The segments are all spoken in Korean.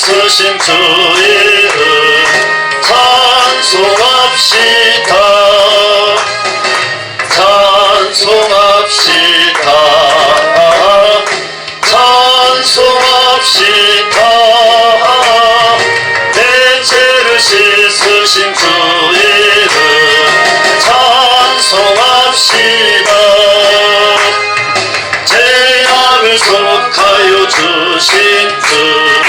씻으신 주 이름 찬송합시다. 찬송합시다. 찬송합시다. 내 죄를 씻으신 주 이름 찬송합시다. 죄악을 속하여 주신 주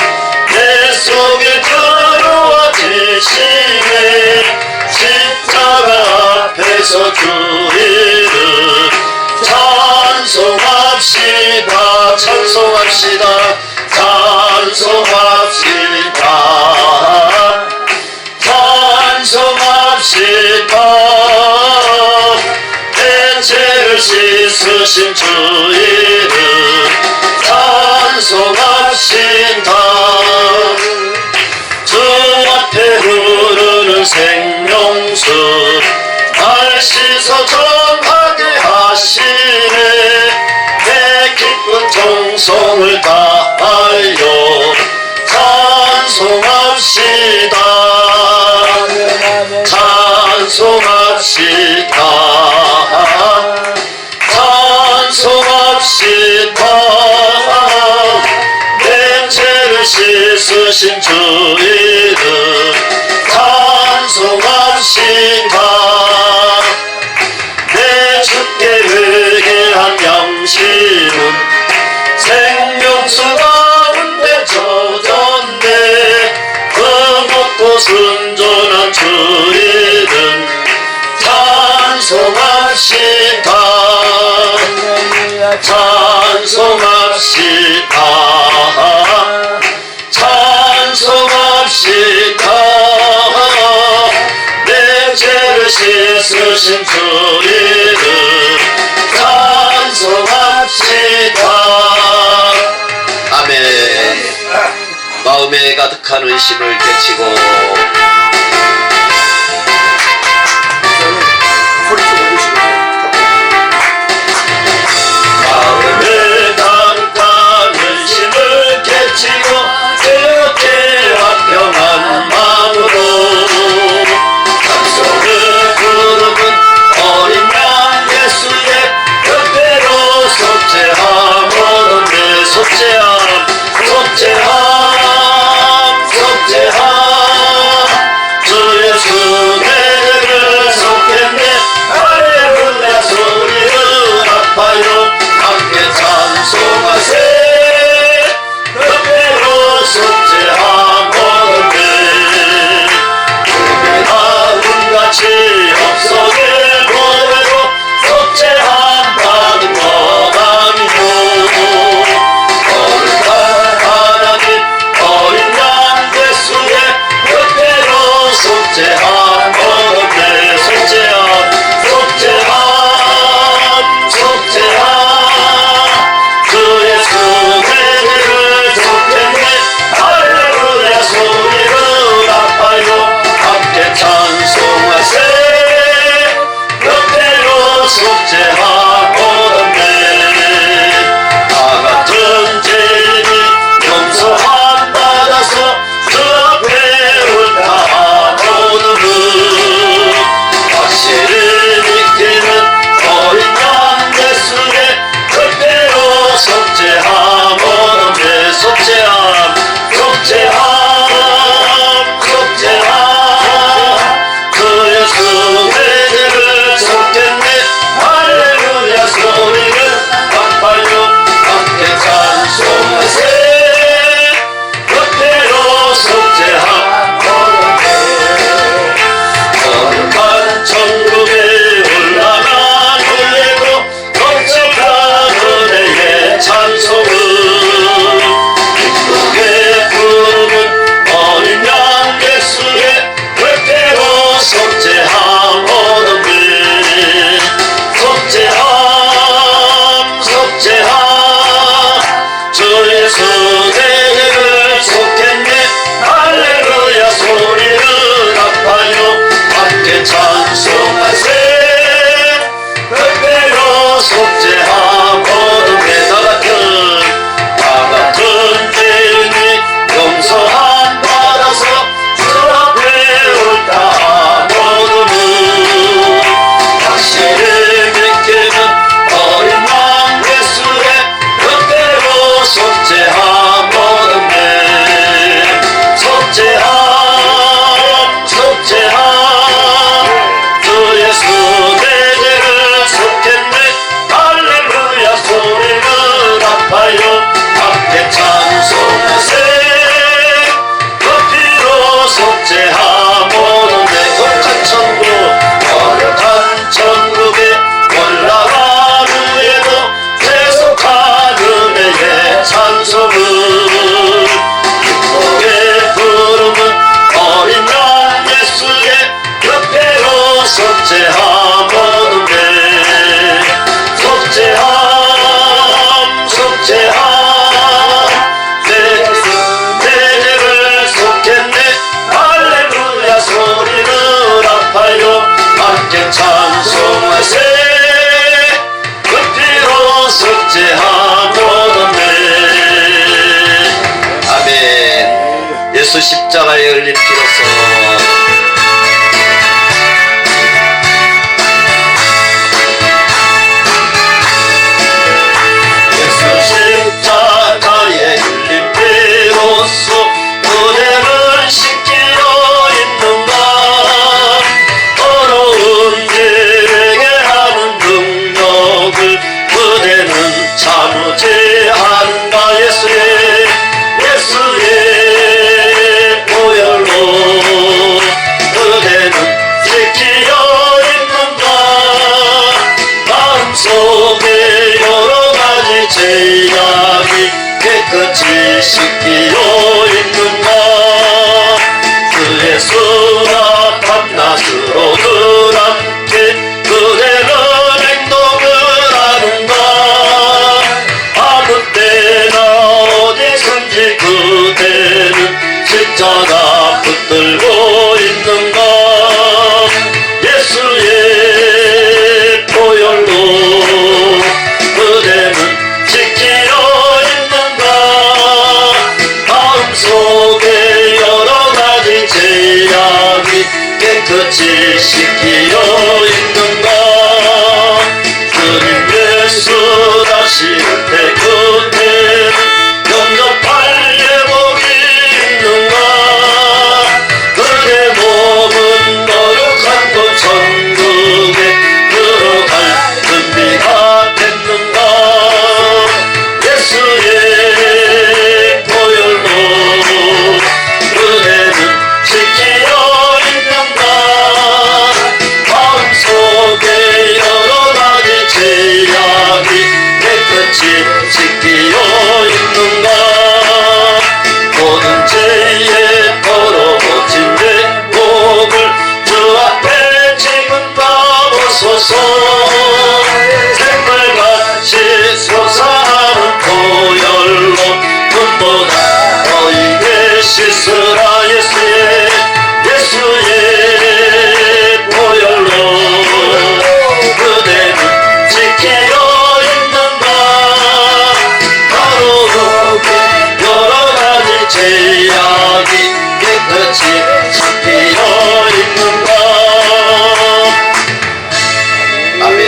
내 속에 들어와 계시네. 십자가 앞에서 주 이름 찬송합시다. 찬송합시다. 찬송합시다. 찬송합시다. 내 죄를 씻으신 주 이름 찬송합시다. 주 앞에 흐르는 생명수 날 씻어 정하게 하시네. 내 기쁜 정성을 다하여 찬송합시다. 찬송합시다. 찬송합시다. 내 죄를 씻으신 주 이름 찬송합시다. 내 주께 회개한 양심은 생명수 가운데 젖었네. 그것도 순전한 주 이름 찬송합시다. 찬송합시다. 찬송합시다. 내 죄를 씻으신 주 이름 찬송합시다. 아멘. 마음에 가득한 의심을 깨치고 이렇게 화평한 마음으로 찬송을 부르는 어린 양 예수의 곁에로 속죄함으로 내 속죄함 속죄함 속죄함 주 예수 내를 속했네. 할렐루야 소리를 아파요 함께 찬송하세. 곁에로 찬송하세 그 피로 속죄하노던데. 아멘. 예수 십자가에 흘린 피로써 십자가에 흘린 피로써 그대를 씻기려 있는가. 더러운 죄에게 하는 능력을 그대는 참으지 않는가. 예수의 보혈로 그대는 지키려 있는가. 마음속에 여러 가지 죄악이 깨끗이 씻기려 있는가. 그 예수나 밤낮으로 늘 함께 그대는 행동을 하는가. 아무 때나 어디선지 그대는 십자가 붙들고 있는가. 예수의 보혈로 그대는 지키려 있는가. 마음속에 여러 가지 죄악이 깨끗이 씻기려 있는가. 주님 예수 다시 올 때 그대는 영접할 예복이 있는가. 그대 몸은 거룩한 곳 천국에 들어갈 준비가 됐는가. 예수의 보혈로 그대는 지키려 있는가. 마음속에 여러 가지 죄악이 깨끗이 씻기려 있는가. 모든 죄에 더러워진 내 몸을 주 앞에 지금 담으소서. 생물같이 솟아나는 보혈로 눈보다 너희에게 씻으라. 예수의 보혈로 그대는 지키려 있는가. 더러우게 여러 가지 죄악이 깨끗이 씻기려 있는가. 아멘.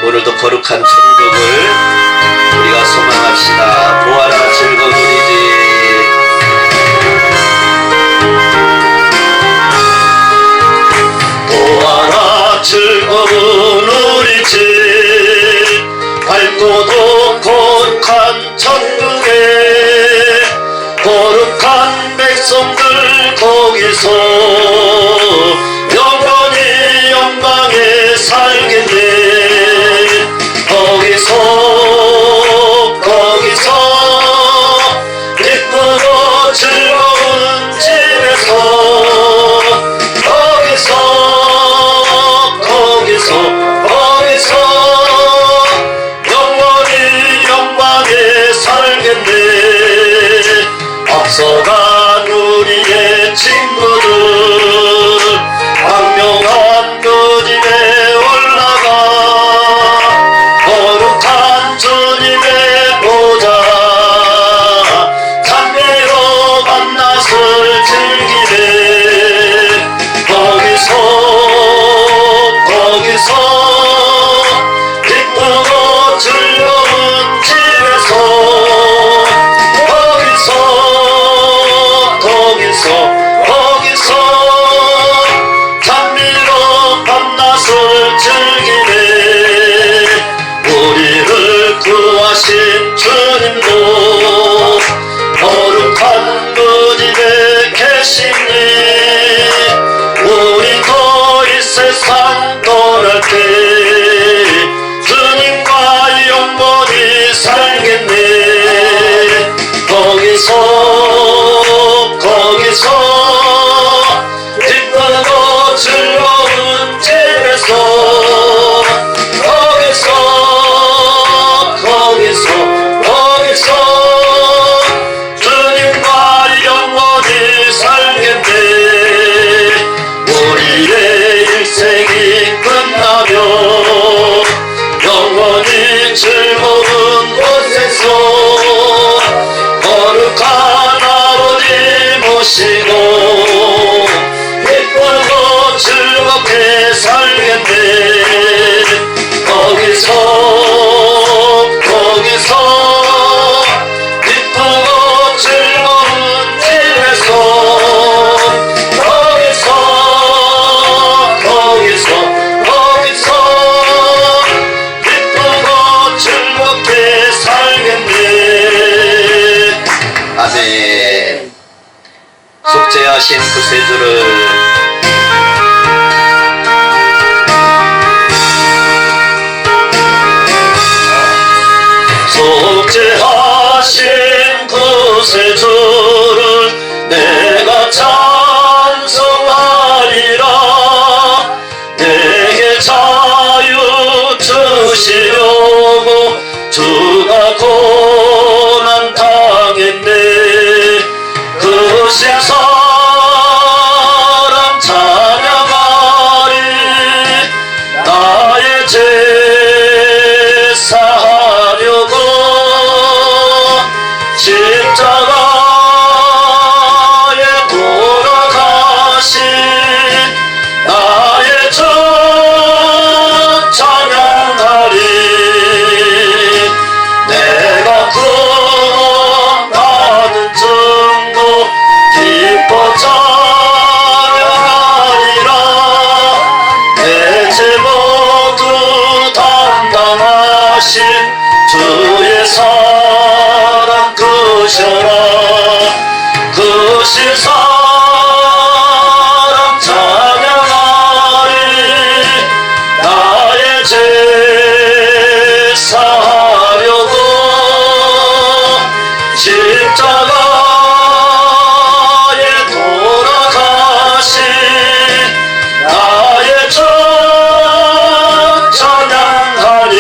오늘도 거룩한 천국을 우리가 소망합시다. 보아라 즐거운 우리지. 보아라 즐거운 우리 집 밝고도 거룩한 천국에 거룩한 백성들 거기서 영원히 영광에 살겠네. 거기서 기쁘고 즐거운 집에서 거기서 영원히 영광에 살겠네. 앞서간 우리의 친구들 속죄하신 구세주를 속죄하신 구세주를 내가 찬송하리라. 내게 자유 주시려고 주가 고난 당했네. 그 신사람 찬양하리. 나의 제사 하려고 십자가에 돌아가신 나의 주 찬양하리. 내가 구원받은 증거 기뻐 찬양하리라. 내 죄 모두 담당하신 주의 사랑 크셔라. 그 신사랑 찬양하리. 나의 제사 하려고 십자가에 돌아가신 나의 주 찬양하리.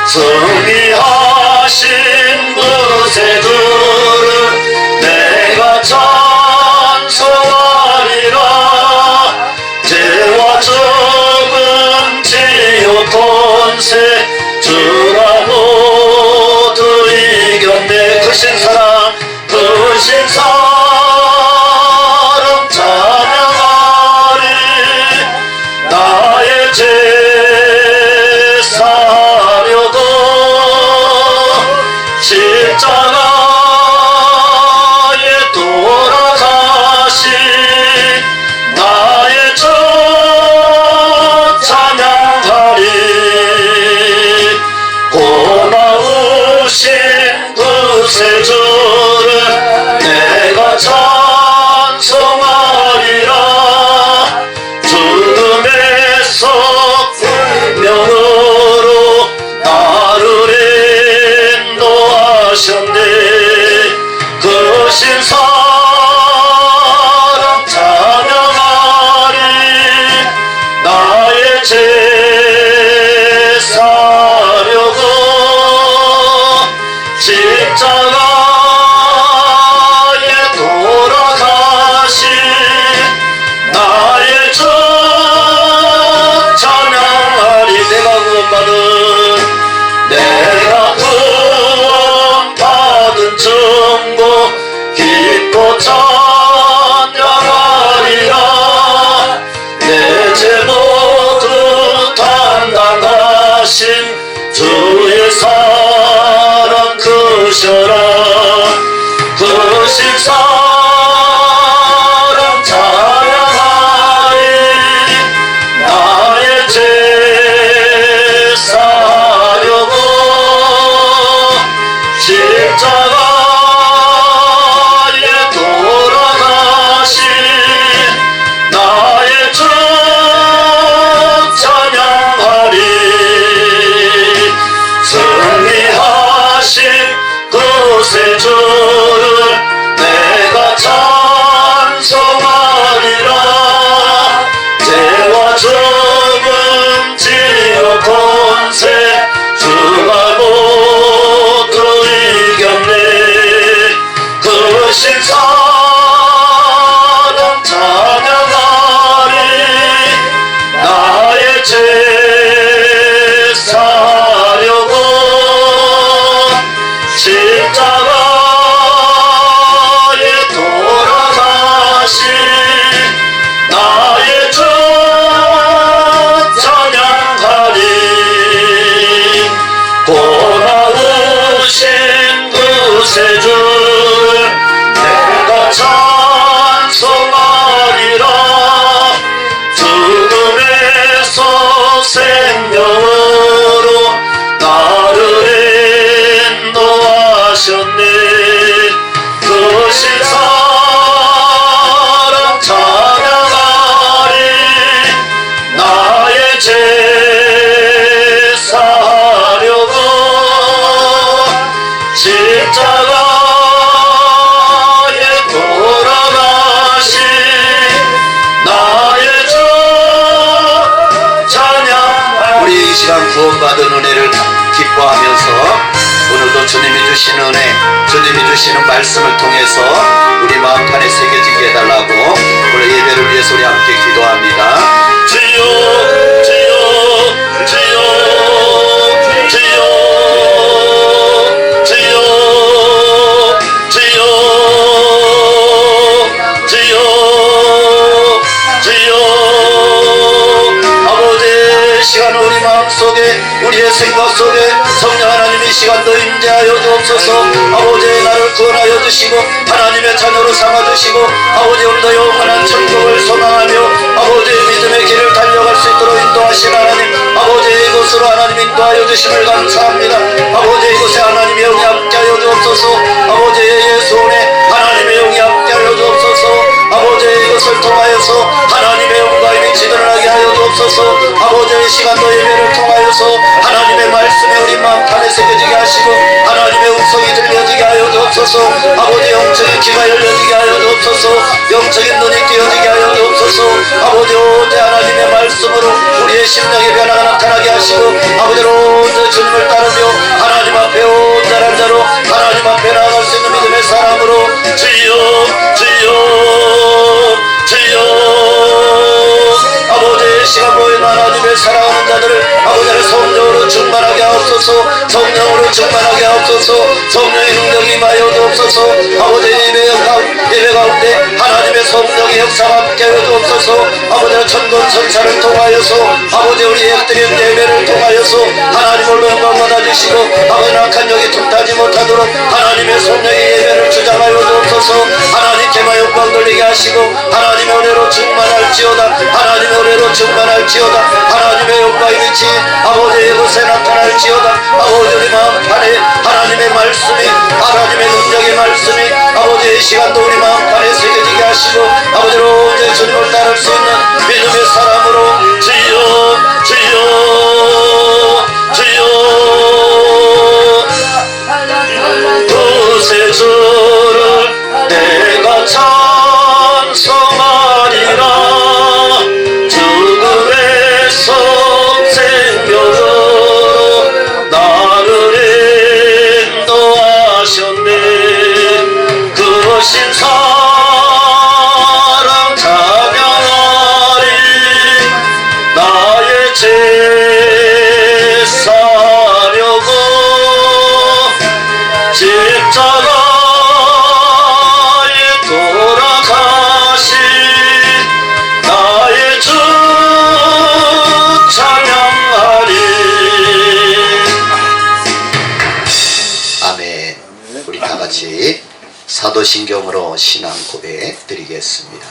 승리하신 구세주를 내가 찬송하리라. 죄와 죽음 지옥 권세 주가 모두 이겼네. 그 신사랑 그 신사랑 찬양하리. 나의 제사 하려고 십자가에 돌아가신 나의 주 찬양하리. 고마우신 구세주를 내가 찬송하리라. 죽음에서 생명으로 나를 인도하셨네. 그 신사랑 찬양하리. 나의 제사 하려고 십자가에 돌아가신 나의 주 찬양하리. 내가 구원받은 증거 기뻐 찬양하리라. 내 죄 모두 담당하신 주의 사랑 크셔라. 그 신사랑 찬양하리. 나의 제사 하려고 십자가에 돌아가신 나의 주 찬양하리. 승리하신 구세주를 내가 주시는 은혜, 주님이 주시는 말씀을 통해서 우리 마음판에 새겨지게 해달라고 오늘 예배를 위해서 우리 함께 기도합니다. 주여 주여 주여 주여 주여 주여 주여 주여 아버지 시간 우리 마음속에 우리의 생각 속에 성령 하나님이 시간도 임재하여 주옵소서. 아버지 나를 구원하여 주시고 하나님의 자녀로 삼아주시고 아버지 오늘도 영원한 천국을 소망하며 아버지 믿음의 길을 달려갈 수 있도록 인도하신 하나님, 아버지 이곳으로 하나님 인도하여 주심을 감사합니다. 아버지 이곳에 하나님의 영이 함께하여 주옵소서. 아버지 예수 안에 하나님의 영이 함께하여 주옵소서. 아버지 이것을 통하여서 하나님의 영광이 지드러나게 하여 주옵소서. 아버지 이 시간도 예배를 통하여서 하나님의 말씀에 우리 마음판에 새겨지게 하시고 하나님의 음성이 들려지게 하여 주옵소서. 아버지 영적인 귀가 열려지게 하여 주옵소서. 영적인 눈이 띄어지게 하여 주옵소서. 아버지 오직 하나님의 말씀으로 우리의 심령의 변화가 나타나게 하시고 아버지 오직 주님을 따르며 하나님 앞에 온전한 자로 하나님 앞에 나아갈 수 있는 믿음의 사람으로 주여 주여 주여 아버지 시간 모인 하나님의 사랑하는 자들을 아버지의 성령으로 충만하게 하옵소서. 성령으로 충만하게 하옵소서. 성령의 능력이 임하여 주옵소서. 아버지 예배 가운데 하나님의 성령의 역사가 함께 하여 주옵소서. 아버지의 천군 천사를 통하여서 아버지 우리 엎드린 예배를 통하여서 하나님을 영광 받아주시고 아버지 악한 영이 틈타지 못하도록 하나님의 성령의 예배를 주장하여 주옵소서. 하나님께만 영광 돌리게 하시고 하나님의 은혜로 충만할지어다. 하나님의 은혜로 충만할지어다. 하나님의 영광의 빛이 아버지 이곳에 나타날지어다. 아버지 우리 마음판에 하나님의 말씀이 하나님의 능력의 말씀이 아버지 이 시간도 우리 마음판에 새겨지게 하시고 아버지로 오직 주님을 따를 수 있는 믿음의 사람으로 주여 주여 주여 두세 주를 내가 찬송하리라. 죽음에서 생명으로 나를 인도하셨네. 그신 사랑 찬양하리. 나의 죄 사려고 십자가에 돌아가신 나의 주 찬양하리. 아멘. 우리 다같이 사도신경으로 신앙 고백 드리겠습니다.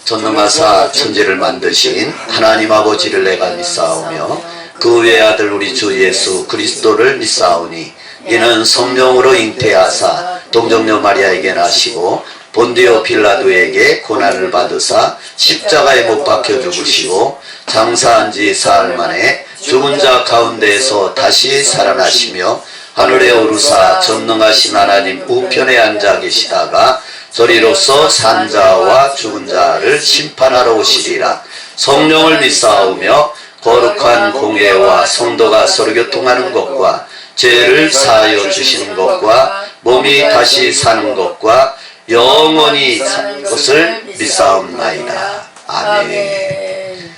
전능하사 천지를 만드신 하나님 아버지를 내가 믿사오며 그 외의 아들 우리 주 예수 그리스도를 믿사오니 이는 성령으로 잉태하사 동정녀 마리아에게 나시고 본디오 빌라도에게 고난을 받으사 십자가에 못 박혀 죽으시고 장사한 지 사흘 만에 죽은 자 가운데에서 다시 살아나시며 하늘에 오르사 전능하신 하나님 우편에 앉아 계시다가 저리로서 산자와 죽은 자를 심판하러 오시리라. 성령을 믿사오며 거룩한 공예와 성도가 서로 교통하는 것과 죄를 사하여 주시는 것과 몸이 다시 사는 것과 영원히 사는 것을 믿사옵나이다. 아멘.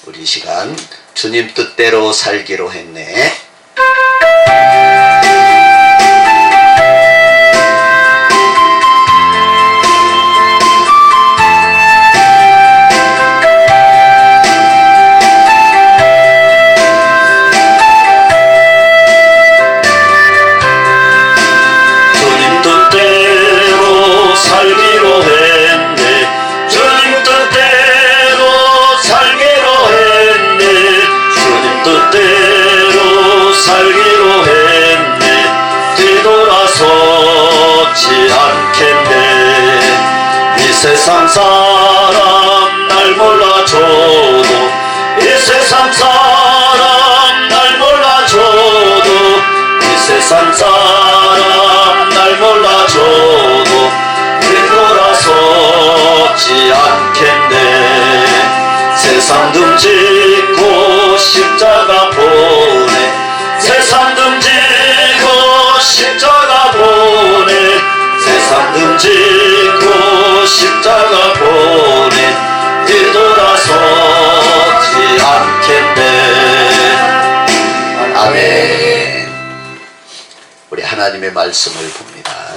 우리 시간 주님 뜻대로 살기로 했네. 세상 사람 날 몰라줘도 이 세상 사람 날 몰라줘도 이 세상 사람 날 몰라줘도 뒤돌아서지 않겠네. 세상 등지고 십자가 보내 세상 등지고 십자가 짓고 십자가 보내 뒤돌아서지 않겠네. 아멘. 우리 하나님의 말씀을 봅니다.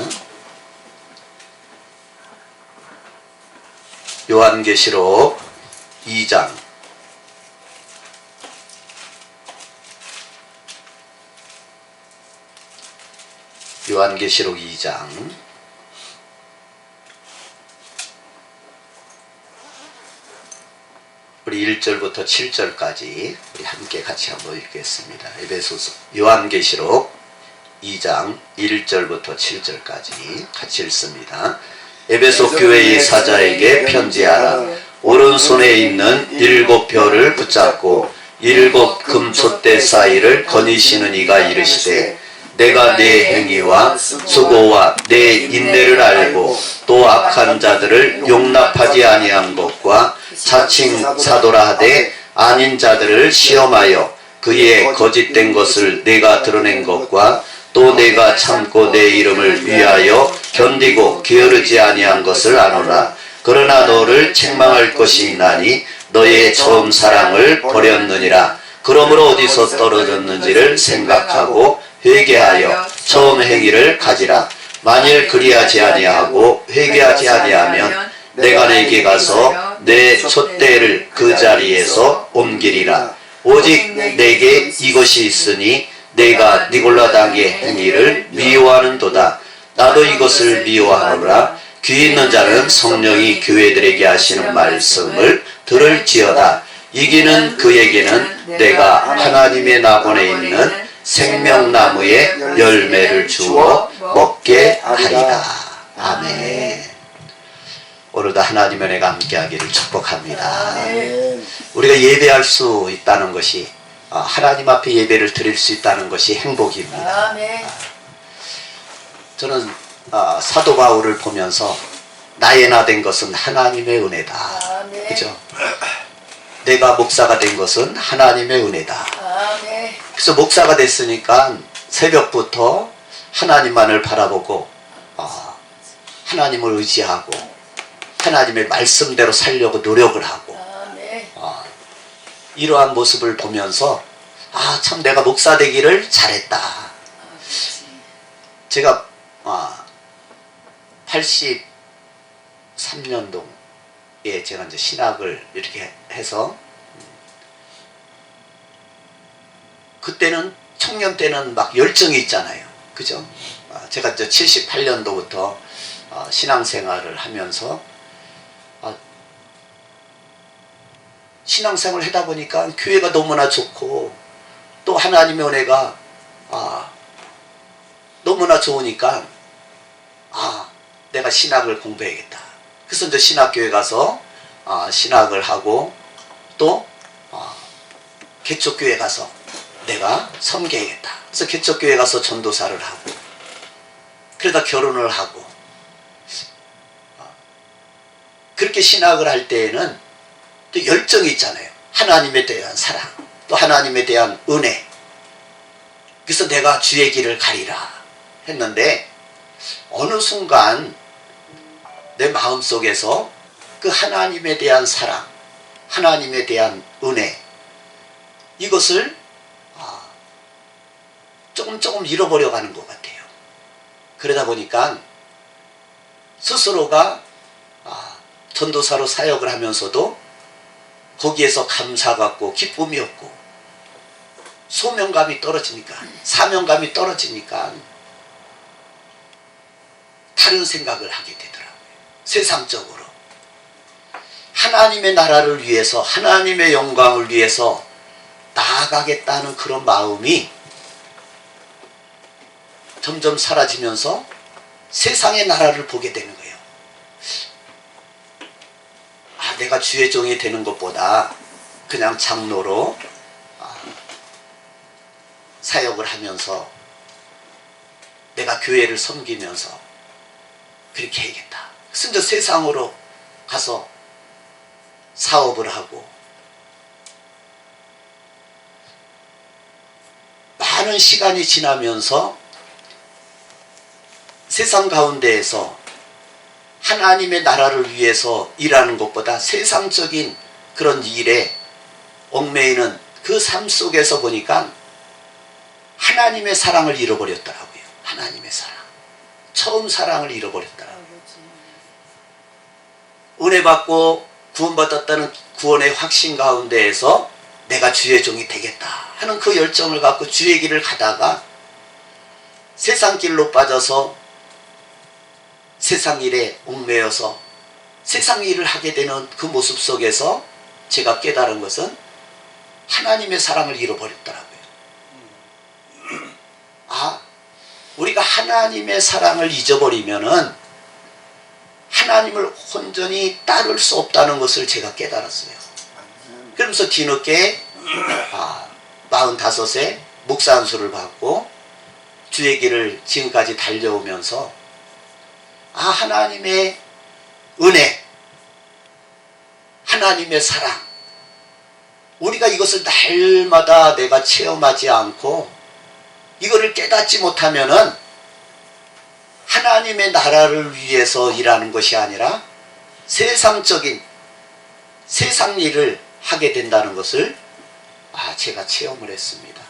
요한계시록 2장 요한계시록 2장 우리 1절부터 7절까지 우리 함께 같이 한번 읽겠습니다. 에베소서 요한계시록 2장 1절부터 7절까지 같이 읽습니다. 에베소 교회의 사자에게 편지하라. 오른손에 있는 7 별을 붙잡고 7 금촛대 사이를 거니시는 이가 이르시되 내가 네 행위와 수고와 네 인내를 알고 또 악한 자들을 용납하지 아니한 것과 자칭 사도라 하되 아닌 자들을 시험하여 그의 거짓된 것을 내가 드러낸 것과 또 내가 참고 내 이름을 위하여 견디고 게으르지 아니한 것을 아노라. 그러나 너를 책망할 것이 있나니 너의 처음 사랑을 버렸느니라. 그러므로 어디서 떨어졌는지를 생각하고 회개하여 처음 행위를 가지라. 만일 그리하지 아니하고 회개하지 아니하면 내가 내게 가서 내 촛대를 그 자리에서 옮기리라. 오직 내게 이것이 있으니 내가 니골라당의 행위를 미워하는도다. 나도 이것을 미워하노라. 귀 있는 자는 성령이 교회들에게 하시는 말씀을 들을지어다. 이기는 그에게는 내가 하나님의 낙원에 있는 생명나무의 열매를 주어 먹게 하리라. 아멘. 오늘도 하나님의 은혜가 함께하기를 축복합니다. 우리가 예배할 수 있다는 것이 하나님 앞에 예배를 드릴 수 있다는 것이 행복입니다. 저는 사도 바울을 보면서 나의 나 된 것은 하나님의 은혜다. 그죠? 내가 목사가 된 것은 하나님의 은혜다. 그래서 목사가 됐으니까 새벽부터 하나님만을 바라보고 하나님을 의지하고 하나님의 말씀대로 살려고 노력을 하고 이러한 모습을 보면서 참 내가 목사 되기를 잘했다. 제가 83년도에 제가 이제 신학을 이렇게 해서 그때는 청년 때는 막 열정이 있잖아요. 그죠? 제가 이제 78년도부터 신앙생활을 하면서 신앙생활을 하다 보니까 교회가 너무나 좋고 또 하나님의 은혜가 너무나 좋으니까 내가 신학을 공부해야겠다. 그래서 이제 신학교에 가서 신학을 하고 또 개척교회 가서 내가 섬겨야겠다. 그래서 개척교회 가서 전도사를 하고 그러다 결혼을 하고 그렇게 신학을 할 때에는 또 열정이 있잖아요. 하나님에 대한 사랑, 또 하나님에 대한 은혜. 그래서 내가 주의 길을 가리라 했는데 어느 순간 내 마음속에서 그 하나님에 대한 사랑, 하나님에 대한 은혜 이것을 조금 잃어버려 가는 것 같아요. 그러다 보니까 스스로가 전도사로 사역을 하면서도 거기에서 감사가 없고 기쁨이 없고 소명감이 떨어지니까 사명감이 떨어지니까 다른 생각을 하게 되더라고요. 세상적으로 하나님의 나라를 위해서 하나님의 영광을 위해서 나아가겠다는 그런 마음이 점점 사라지면서 세상의 나라를 보게 되는 거예요. 내가 주의 종이 되는 것보다 그냥 장로로 사역을 하면서 내가 교회를 섬기면서 그렇게 해야겠다. 그래서 이제 세상으로 가서 사업을 하고 많은 시간이 지나면서 세상 가운데에서 하나님의 나라를 위해서 일하는 것보다 세상적인 그런 일에 얽매이는 그 삶 속에서 보니까 하나님의 사랑을 잃어버렸더라고요. 하나님의 사랑. 처음 사랑을 잃어버렸더라고요. 은혜 받고 구원받았다는 구원의 확신 가운데에서 내가 주의 종이 되겠다 하는 그 열정을 갖고 주의 길을 가다가 세상 길로 빠져서 세상 일에 얽매여서 세상 일을 하게 되는 그 모습 속에서 제가 깨달은 것은 하나님의 사랑을 잃어버렸더라고요. 아, 우리가 하나님의 사랑을 잊어버리면은 하나님을 온전히 따를 수 없다는 것을 제가 깨달았어요. 그러면서 뒤늦게 45세 목사 안수를 받고 주의 길을 지금까지 달려오면서 하나님의 은혜, 하나님의 사랑, 우리가 이것을 날마다 내가 체험하지 않고 이거를 깨닫지 못하면은 하나님의 나라를 위해서 일하는 것이 아니라 세상적인 세상 일을 하게 된다는 것을 제가 체험을 했습니다.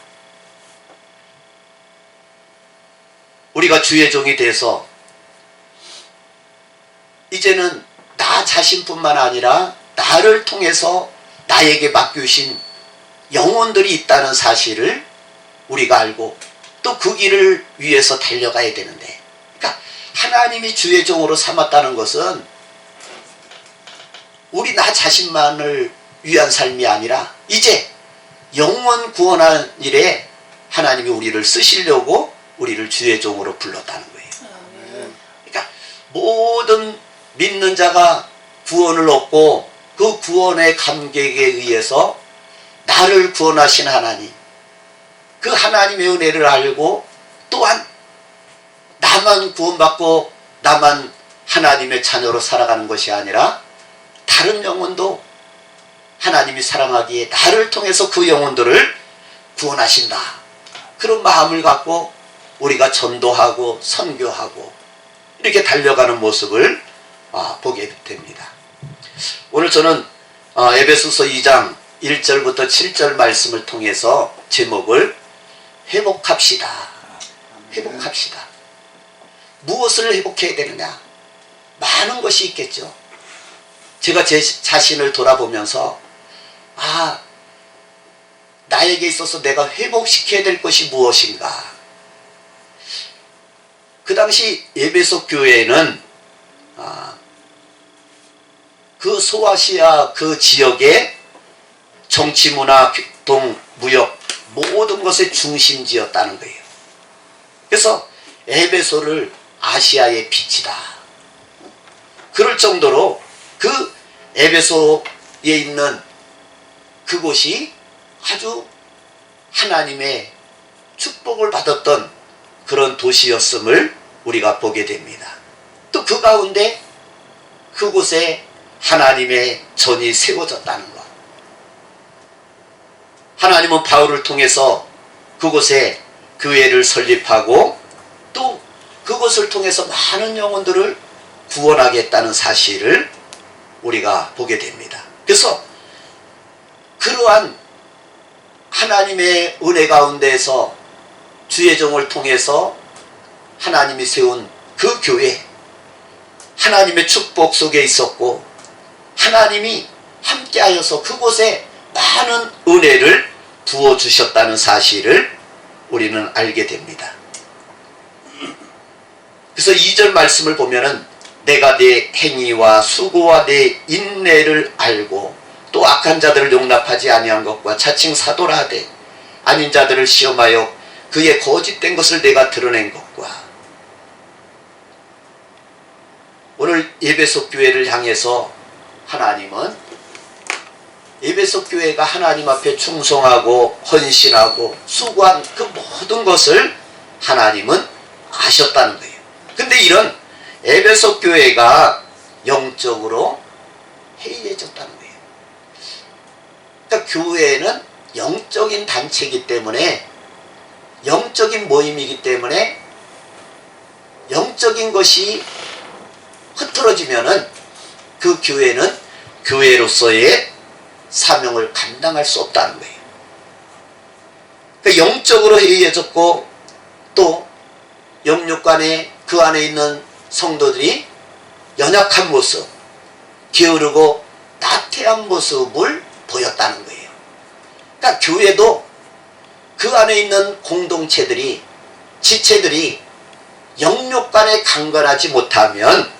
우리가 주의 종이 돼서 이제는 나 자신뿐만 아니라 나를 통해서 나에게 맡기신 영혼들이 있다는 사실을 우리가 알고 또 그 길을 위해서 달려가야 되는데, 그러니까 하나님이 주의 종으로 삼았다는 것은 우리 나 자신만을 위한 삶이 아니라 이제 영원 구원하는 일에 하나님이 우리를 쓰시려고 우리를 주의 종으로 불렀다는 거예요. 그러니까 모든 믿는 자가 구원을 얻고 그 구원의 감격에 의해서 나를 구원하신 하나님, 그 하나님의 은혜를 알고 또한 나만 구원받고 나만 하나님의 자녀로 살아가는 것이 아니라 다른 영혼도 하나님이 사랑하기에 나를 통해서 그 영혼들을 구원하신다, 그런 마음을 갖고 우리가 전도하고 선교하고 이렇게 달려가는 모습을 보게 됩니다. 오늘 저는 에베소서 2장 1절부터 7절 말씀을 통해서 제목을 회복합시다. 회복합시다. 무엇을 회복해야 되느냐? 많은 것이 있겠죠. 제가 제 자신을 돌아보면서 나에게 있어서 내가 회복시켜야 될 것이 무엇인가? 그 당시 에베소 교회에는 그 소아시아 그 지역의 정치, 문화, 교통, 무역 모든 것의 중심지였다는 거예요. 그래서 에베소를 아시아의 빛이다, 그럴 정도로 그 에베소에 있는 그곳이 아주 하나님의 축복을 받았던 그런 도시였음을 우리가 보게 됩니다. 또 그 가운데 그곳에 하나님의 전이 세워졌다는 것. 하나님은 바울을 통해서 그곳에 교회를 설립하고 또 그것을 통해서 많은 영혼들을 구원하겠다는 사실을 우리가 보게 됩니다. 그래서 그러한 하나님의 은혜 가운데에서 주의 종을 통해서 하나님이 세운 그 교회, 하나님의 축복 속에 있었고 하나님이 함께하여서 그곳에 많은 은혜를 부어주셨다는 사실을 우리는 알게 됩니다. 그래서 2절 말씀을 보면은 내가 내 행위와 수고와 내 인내를 알고 또 악한 자들을 용납하지 아니한 것과 자칭 사도라 하되 아닌 자들을 시험하여 그의 거짓된 것을 내가 드러낸 것과. 오늘 에베소 교회를 향해서 하나님은 에베소 교회가 하나님 앞에 충성하고 헌신하고 수고한 그 모든 것을 하나님은 아셨다는 거예요. 근데 이런 에베소 교회가 영적으로 해이해졌다는 거예요. 그러니까 교회는 영적인 단체이기 때문에, 영적인 모임이기 때문에 영적인 것이 흐트러지면은 그 교회는 교회로서의 사명을 감당할 수 없다는 거예요. 그러니까 영적으로 해이해졌고 또 영육간에 그 안에 있는 성도들이 연약한 모습, 게으르고 나태한 모습을 보였다는 거예요. 그러니까 교회도 그 안에 있는 공동체들이, 지체들이 영육간에 강건하지 못하면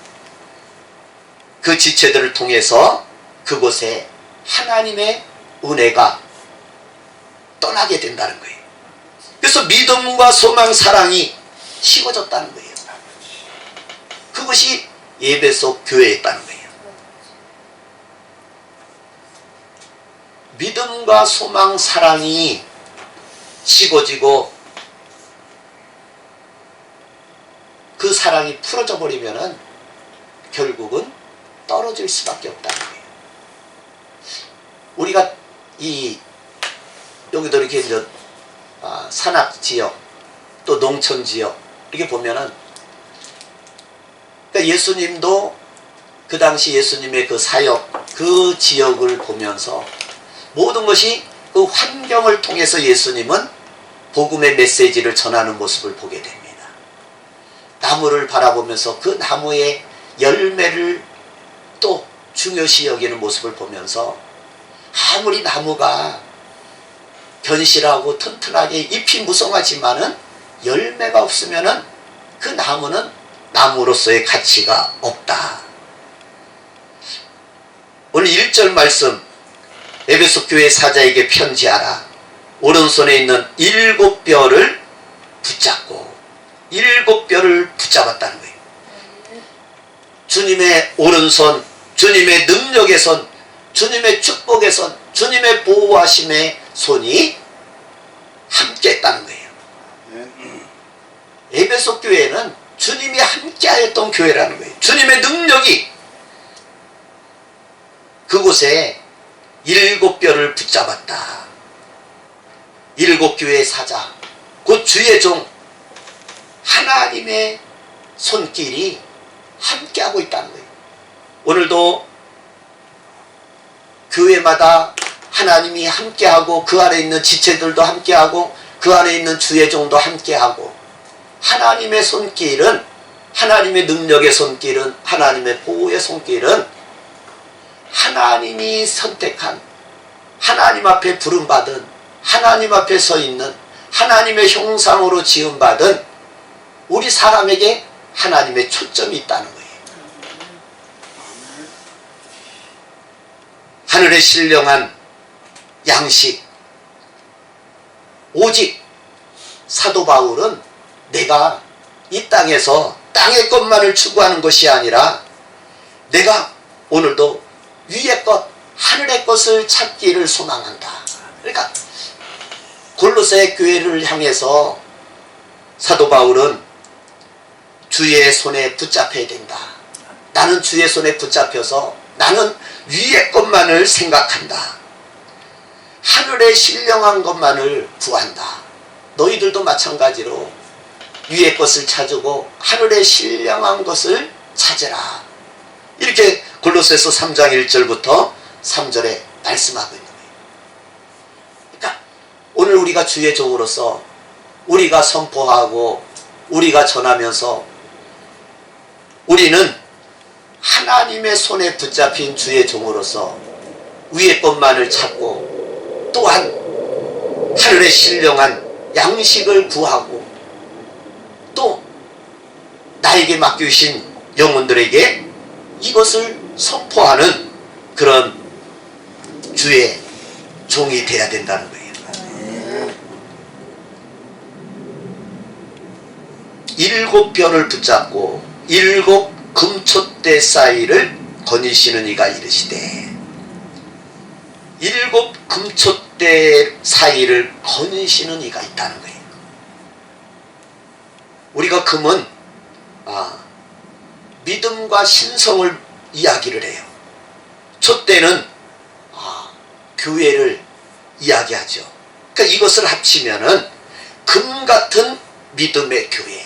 그 지체들을 통해서 그곳에 하나님의 은혜가 떠나게 된다는 거예요. 그래서 믿음과 소망, 사랑이 식어졌다는 거예요. 그것이 에베소 교회였다는 거예요. 믿음과 소망, 사랑이 식어지고 그 사랑이 풀어져 버리면은 결국은 떨어질 수밖에 없다는 거예요. 우리가 여기도 이렇게 이제 산악 지역 또 농촌 지역 이렇게 보면은, 그러니까 예수님도 그 당시 예수님의 그 사역, 그 지역을 보면서 모든 것이 그 환경을 통해서 예수님은 복음의 메시지를 전하는 모습을 보게 됩니다. 나무를 바라보면서 그 나무의 열매를 또 중요시 여기는 모습을 보면서 아무리 나무가 견실하고 튼튼하게 잎이 무성하지만은 열매가 없으면은 그 나무는 나무로서의 가치가 없다. 오늘 1절 말씀, 에베소 교회 사자에게 편지하라. 오른손에 있는 7뼈를 붙잡고, 7뼈를 붙잡았다는 거예요. 주님의 오른손, 주님의 능력의 손, 주님의 축복의 손, 주님의 보호하심의 손이 함께 했다는 거예요. 에베소 교회는 주님이 함께 하였던 교회라는 거예요. 주님의 능력이 그곳에 7뼈를 붙잡았다. 7교회의 사자, 곧 주의 종, 하나님의 손길이 함께하고 있다는 거예요. 오늘도 교회마다 하나님이 함께하고 그 안에 있는 지체들도 함께하고 그 안에 있는 주의 종도 함께하고, 하나님의 손길은, 하나님의 능력의 손길은, 하나님의 보호의 손길은 하나님이 선택한, 하나님 앞에 부름받은, 하나님 앞에 서 있는, 하나님의 형상으로 지음받은 우리 사람에게 하나님의 초점이 있다는 거예요. 하늘에 신령한 양식, 오직 사도 바울은 내가 이 땅에서 땅의 것만을 추구하는 것이 아니라 내가 오늘도 위의 것, 하늘의 것을 찾기를 소망한다. 그러니까 골로새 교회를 향해서 사도 바울은 주의 손에 붙잡혀야 된다. 나는 주의 손에 붙잡혀서 나는 위의 것만을 생각한다. 하늘의 신령한 것만을 구한다. 너희들도 마찬가지로 위의 것을 찾고 하늘의 신령한 것을 찾으라. 이렇게 골로새서 3장 1절부터 3절에 말씀하고 있는 거예요. 그러니까 오늘 우리가 주의 종으로서 우리가 선포하고 우리가 전하면서 우리는 하나님의 손에 붙잡힌 주의 종으로서 위의 것만을 찾고 또한 하늘의 신령한 양식을 구하고 또 나에게 맡기신 영혼들에게 이것을 선포하는 그런 주의 종이 되어야 된다는 거예요. 7뼈를 붙잡고 7 금촛대 사이를 거니시는 이가 이르시되, 7 금촛대 사이를 거니시는 이가 있다는 거예요. 우리가 금은 믿음과 신성을 이야기를 해요. 촛대는 교회를 이야기하죠. 그러니까 이것을 합치면은 금 같은 믿음의 교회.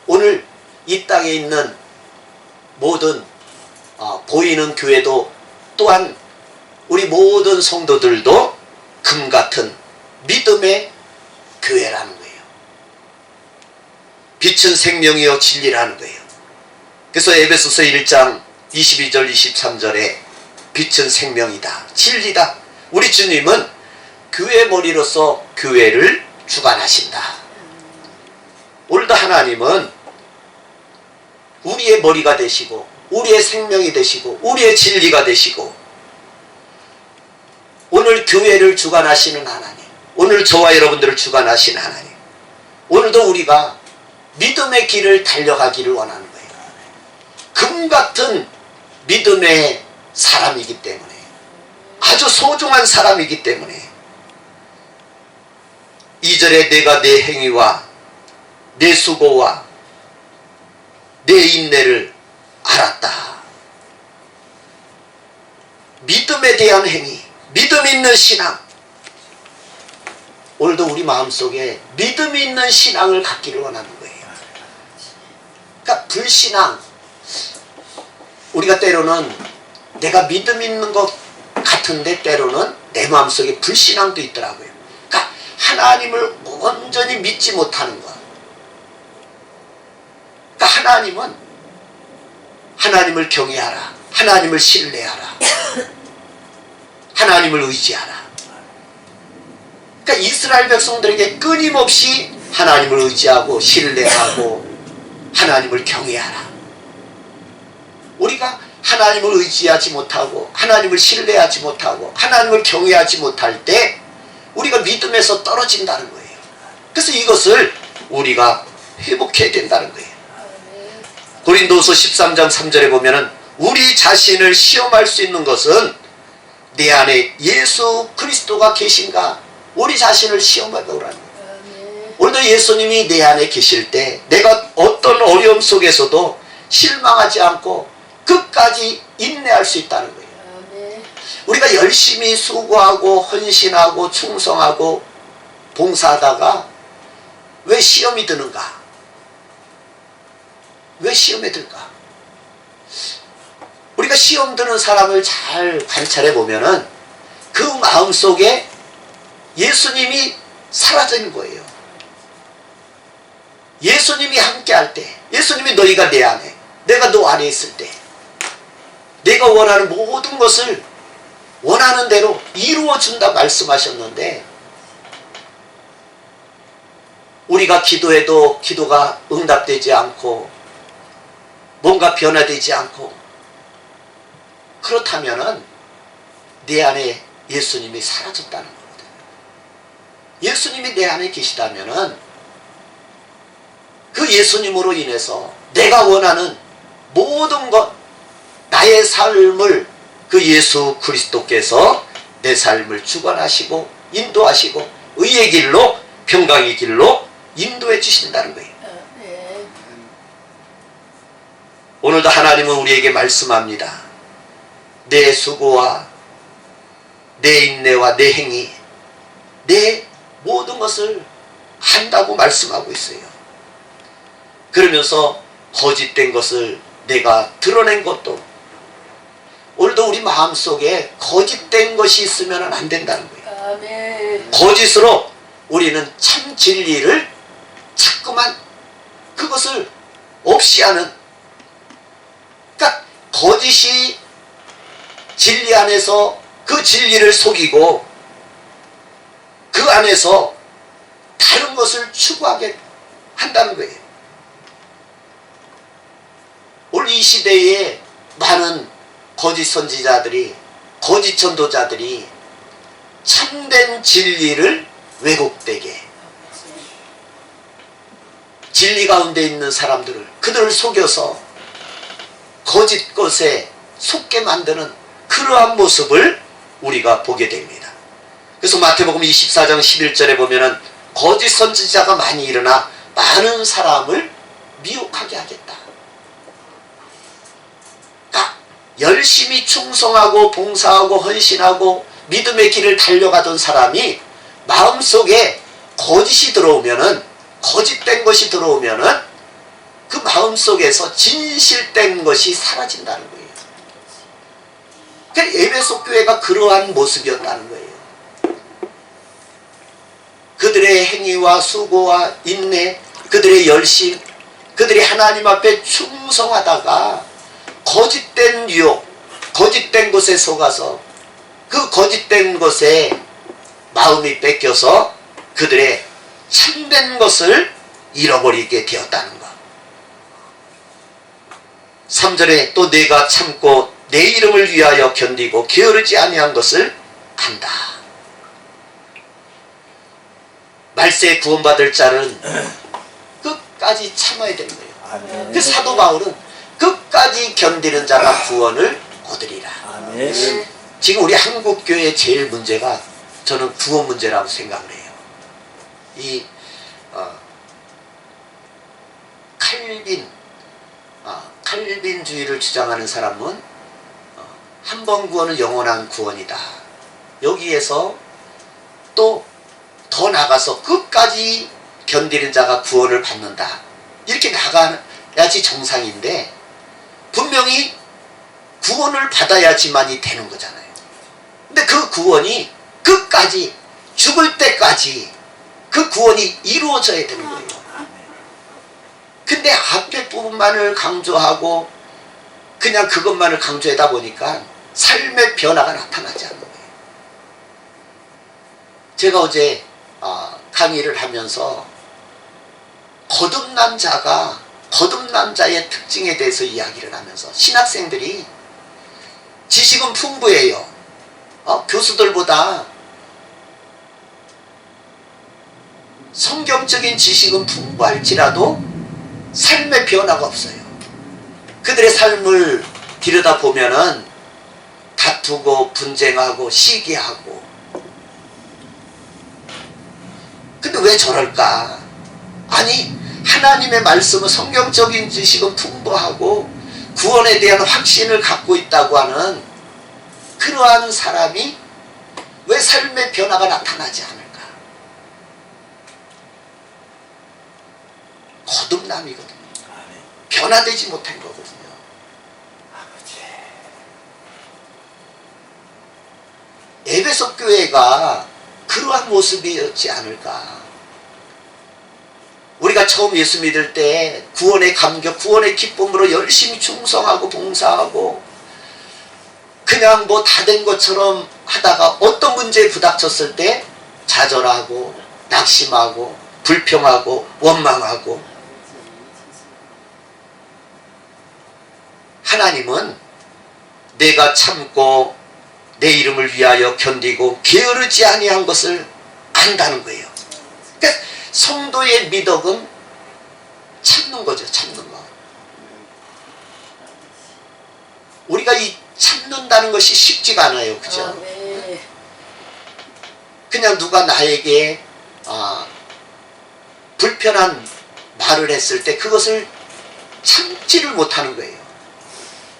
오늘 이 땅에 있는 모든 보이는 교회도 또한 우리 모든 성도들도 금같은 믿음의 교회라는 거예요. 빛은 생명이요 진리라는 거예요. 그래서 에베소서 1장 22절 23절에 빛은 생명이다, 진리다. 우리 주님은 교회 머리로서 교회를 주관하신다. 오늘도 하나님은 우리의 머리가 되시고 우리의 생명이 되시고 우리의 진리가 되시고 오늘 교회를 주관하시는 하나님, 오늘 저와 여러분들을 주관하시는 하나님, 오늘도 우리가 믿음의 길을 달려가기를 원하는 거예요. 금같은 믿음의 사람이기 때문에, 아주 소중한 사람이기 때문에 2절에 내가 내 행위와 내 수고와 내 인내를 알았다. 믿음에 대한 행위, 믿음 있는 신앙. 오늘도 우리 마음속에 믿음 있는 신앙을 갖기를 원하는 거예요. 그러니까 불신앙, 우리가 때로는 내가 믿음 있는 것 같은데 때로는 내 마음속에 불신앙도 있더라고요. 그러니까 하나님을 온전히 믿지 못하는 것. 그러니까 하나님은 하나님을 경외하라, 하나님을 신뢰하라, 하나님을 의지하라. 그러니까 이스라엘 백성들에게 끊임없이 하나님을 의지하고 신뢰하고 하나님을 경외하라. 우리가 하나님을 의지하지 못하고 하나님을 신뢰하지 못하고 하나님을 경외하지 못할 때 우리가 믿음에서 떨어진다는 거예요. 그래서 이것을 우리가 회복해야 된다는 거예요. 고린도서 13장 3절에 보면은 우리 자신을 시험할 수 있는 것은 내 안에 예수 그리스도가 계신가, 우리 자신을 시험해 보라는 거예요. 오늘도 예수님이 내 안에 계실 때 내가 어떤 어려움 속에서도 실망하지 않고 끝까지 인내할 수 있다는 거예요. 우리가 열심히 수고하고 헌신하고 충성하고 봉사하다가 왜 시험이 드는가? 왜 시험에 들까? 우리가 시험 드는 사람을 잘 관찰해 보면은 그 마음속에 예수님이 사라진 거예요. 예수님이 함께 할 때, 예수님이 너희가 내 안에, 내가 너 안에 있을 때 내가 원하는 모든 것을 원하는 대로 이루어준다 말씀하셨는데 우리가 기도해도 기도가 응답되지 않고 뭔가 변화되지 않고 그렇다면은 내 안에 예수님이 사라졌다는 거거든. 예수님이 내 안에 계시다면은 그 예수님으로 인해서 내가 원하는 모든 것, 나의 삶을 그 예수 그리스도께서 내 삶을 주관하시고 인도하시고 의의 길로 평강의 길로 인도해 주신다는 거예요. 오늘도 하나님은 우리에게 말씀합니다. 내 수고와 내 인내와 내 행위, 내 모든 것을 한다고 말씀하고 있어요. 그러면서 거짓된 것을 내가 드러낸 것도, 오늘도 우리 마음속에 거짓된 것이 있으면 안 된다는 거예요. 아멘. 거짓으로 우리는 참 진리를 자꾸만 그것을 없이 하는, 그러니까 거짓이 진리 안에서 그 진리를 속이고 그 안에서 다른 것을 추구하게 한다는 거예요. 오늘 이 시대에 많은 거짓 선지자들이, 거짓 전도자들이 참된 진리를 왜곡되게, 진리 가운데 있는 사람들을, 그들을 속여서 거짓 것에 속게 만드는 그러한 모습을 우리가 보게 됩니다. 그래서 마태복음 24장 11절에 보면은 거짓 선지자가 많이 일어나 많은 사람을 미혹하게 하겠다. 그러니까 열심히 충성하고 봉사하고 헌신하고 믿음의 길을 달려가던 사람이 마음속에 거짓이 들어오면은, 거짓된 것이 들어오면은 그 마음속에서 진실된 것이 사라진다는 거예요. 그러니까 에베소 교회가 그러한 모습이었다는 거예요. 그들의 행위와 수고와 인내, 그들의 열심, 그들이 하나님 앞에 충성하다가 거짓된 유혹, 거짓된 것에 속아서 그 거짓된 것에 마음이 뺏겨서 그들의 참된 것을 잃어버리게 되었다는 것. 3절에 또 내가 참고 내 이름을 위하여 견디고 게으르지 아니한 것을 안다. 말세에 구원받을 자는 끝까지 참아야 되는 거예요. 아멘. 그 사도 바울은 끝까지 견디는 자가 구원을 얻으리라. 아멘. 지금 우리 한국교회의 제일 문제가 저는 구원 문제라고 생각을 해요. 이 칼빈주의를 주장하는 사람은 한 번 구원은 영원한 구원이다. 여기에서 또 더 나가서 끝까지 견디는 자가 구원을 받는다. 이렇게 나가야지 정상인데 분명히 구원을 받아야지만이 되는 거잖아요. 근데 그 구원이 끝까지 죽을 때까지 그 구원이 이루어져야 되는 거예요. 근데 앞에 부분만을 강조하고 그냥 그것만을 강조하다 보니까 삶의 변화가 나타나지 않는 거예요. 제가 어제 강의를 하면서 거듭난 자의 특징에 대해서 이야기를 하면서 신학생들이 지식은 풍부해요. 교수들보다 성경적인 지식은 풍부할지라도 삶의 변화가 없어요. 그들의 삶을 들여다보면은 다투고 분쟁하고 시기하고. 근데 왜 저럴까? 아니, 하나님의 말씀은 성경적인 지식은 풍부하고 구원에 대한 확신을 갖고 있다고 하는 그러한 사람이 왜 삶의 변화가 나타나지 않을까? 거듭남이거든요. 변화되지 못한 거거든요. 에베소 교회가 그러한 모습이었지 않을까? 우리가 처음 예수 믿을 때 구원의 감격, 구원의 기쁨으로 열심히 충성하고 봉사하고 그냥 뭐 다 된 것처럼 하다가 어떤 문제에 부닥쳤을 때 좌절하고 낙심하고 불평하고 원망하고. 하나님은 내가 참고 내 이름을 위하여 견디고 게으르지 아니한 것을 안다는 거예요. 그러니까 성도의 미덕은 참는 거죠. 참는 거. 우리가 이 참는다는 것이 쉽지가 않아요. 그죠? 그냥 누가 나에게 불편한 말을 했을 때 그것을 참지를 못하는 거예요.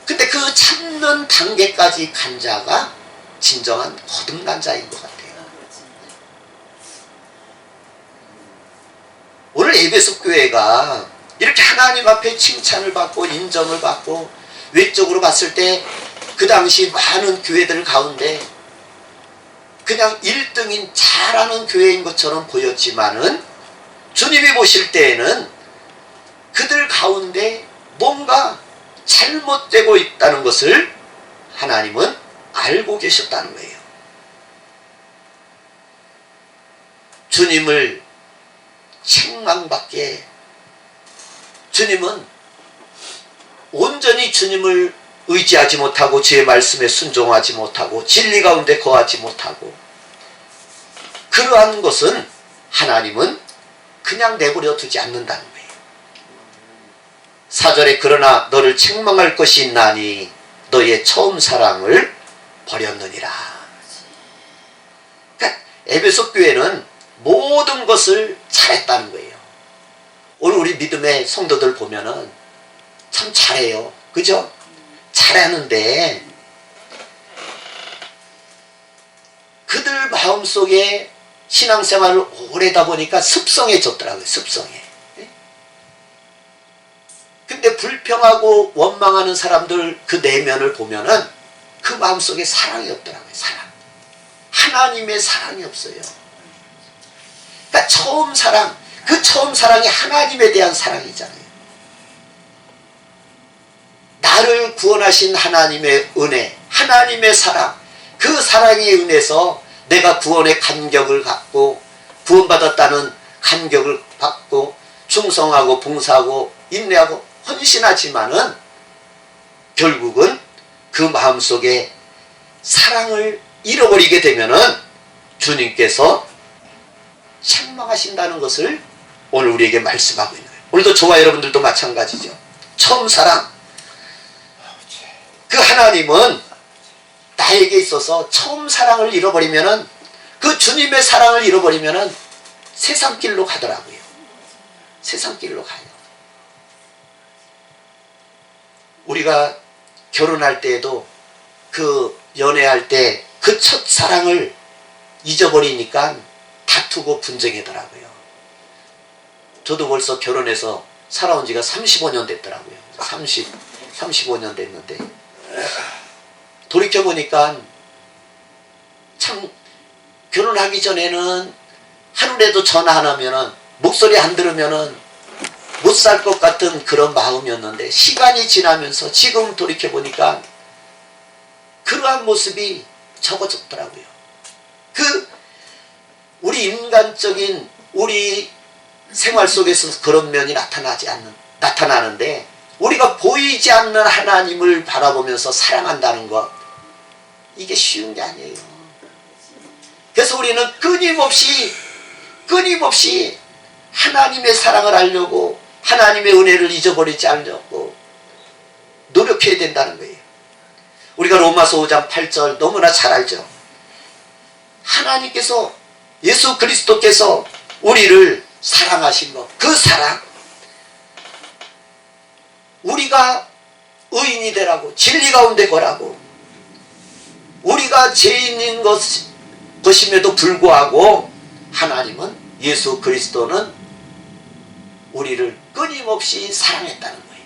근데 그 참는 단계까지 간 자가 진정한 거듭난 자인 것 같아요. 오늘 에베소 교회가 이렇게 하나님 앞에 칭찬을 받고 인정을 받고 외적으로 봤을 때 그 당시 많은 교회들 가운데 그냥 1등인 잘하는 교회인 것처럼 보였지만은 주님이 보실 때에는 그들 가운데 뭔가 잘못되고 있다는 것을 하나님은 알고 계셨다는 거예요. 주님을 책망받게, 주님은 온전히 주님을 의지하지 못하고 주의 말씀에 순종하지 못하고 진리 가운데 거하지 못하고, 그러한 것은 하나님은 그냥 내버려 두지 않는다는 거예요. 4절에 그러나 너를 책망할 것이 있나니 너의 처음 사랑을 버렸느니라. 그러니까 에베소 교회는 모든 것을 잘했다는 거예요. 오늘 우리 믿음의 성도들 보면은 참 잘해요. 그죠? 잘하는데 그들 마음속에 신앙생활을 오래 하다 보니까 습성해졌더라고요. 습성해. 근데 불평하고 원망하는 사람들 그 내면을 보면은 그 마음속에 사랑이 없더라고요. 사랑. 하나님의 사랑이 없어요. 그러니까 처음 사랑, 그 처음 사랑이 하나님에 대한 사랑이잖아요. 나를 구원하신 하나님의 은혜, 하나님의 사랑, 그 사랑의 은혜에서 내가 구원의 감격을 갖고 구원받았다는 감격을 받고 충성하고 봉사하고 인내하고 헌신하지만은 결국은 그 마음속에 사랑을 잃어버리게 되면은 주님께서 책망하신다는 것을 오늘 우리에게 말씀하고 있는 거예요. 오늘도 저와 여러분들도 마찬가지죠. 처음 사랑, 그 하나님은 나에게 있어서 처음 사랑을 잃어버리면은, 그 주님의 사랑을 잃어버리면은 세상 길로 가더라고요. 세상 길로 가요. 우리가 결혼할 때에도 그 연애할 때 그 첫사랑을 잊어버리니까 다투고 분쟁하더라고요. 저도 벌써 결혼해서 살아온 지가 35년 됐더라고요. 35년 됐는데 돌이켜보니까 참 결혼하기 전에는 하루라도 전화 안 하면은, 목소리 안 들으면은 못 살 것 같은 그런 마음이었는데 시간이 지나면서 지금 돌이켜보니까 그러한 모습이 적어졌더라고요. 우리 인간적인 우리 생활 속에서 그런 면이 나타나는데 우리가 보이지 않는 하나님을 바라보면서 사랑한다는 것, 이게 쉬운 게 아니에요. 그래서 우리는 끊임없이 하나님의 사랑을 알려고, 하나님의 은혜를 잊어버리지 않으려고 노력해야 된다는 거예요. 우리가 로마서 5장 8절 너무나 잘 알죠. 하나님께서, 예수 그리스도께서 우리를 사랑하신 것, 그 사랑, 우리가 의인이 되라고, 진리 가운데 거라고, 우리가 죄인인 것임에도 불구하고 하나님은, 예수 그리스도는 우리를 끊임없이 사랑했다는 거예요.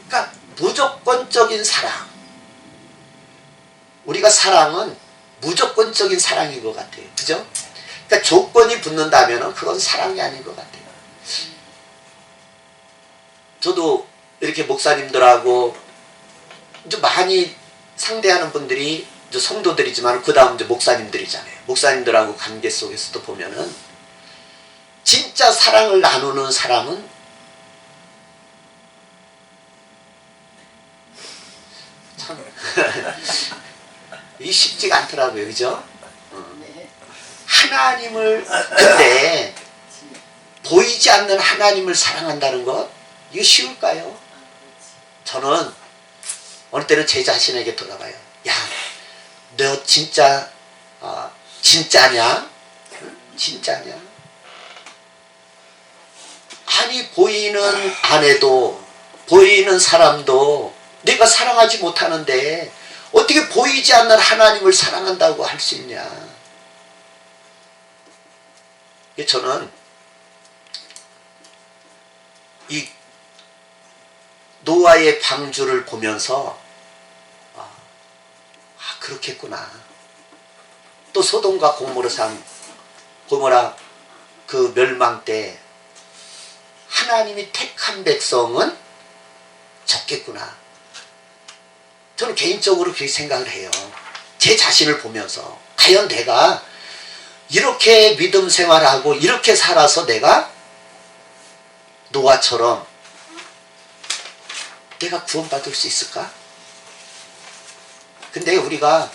그러니까 무조건적인 사랑. 우리가 사랑은 무조건적인 사랑인 것 같아요. 그죠? 그러니까 조건이 붙는다면 그건 사랑이 아닌 것 같아요. 저도 이렇게 목사님들하고 좀 많이 상대하는 분들이 이제 성도들이지만 그 다음 이제 목사님들이잖아요. 목사님들하고 관계 속에서도 보면은 진짜 사랑을 나누는 사람은 참 이 쉽지가 않더라고요. 그죠? 하나님을, 근데 보이지 않는 하나님을 사랑한다는 것, 이거 쉬울까요? 저는 어느 때는 제 자신에게 돌아봐요. 야, 너 진짜 진짜냐? 진짜냐? 아니, 보이는 아내도, 보이는 사람도 내가 사랑하지 못하는데 어떻게 보이지 않는 하나님을 사랑한다고 할 수 있냐? 저는 이 노아의 방주를 보면서 그렇겠구나. 또 소돔과 고모라 그 멸망 때 하나님이 택한 백성은 적겠구나. 저는 개인적으로 그렇게 생각을 해요. 제 자신을 보면서 과연 내가 이렇게 믿음 생활하고 이렇게 살아서 내가 노아처럼 내가 구원받을 수 있을까? 근데 우리가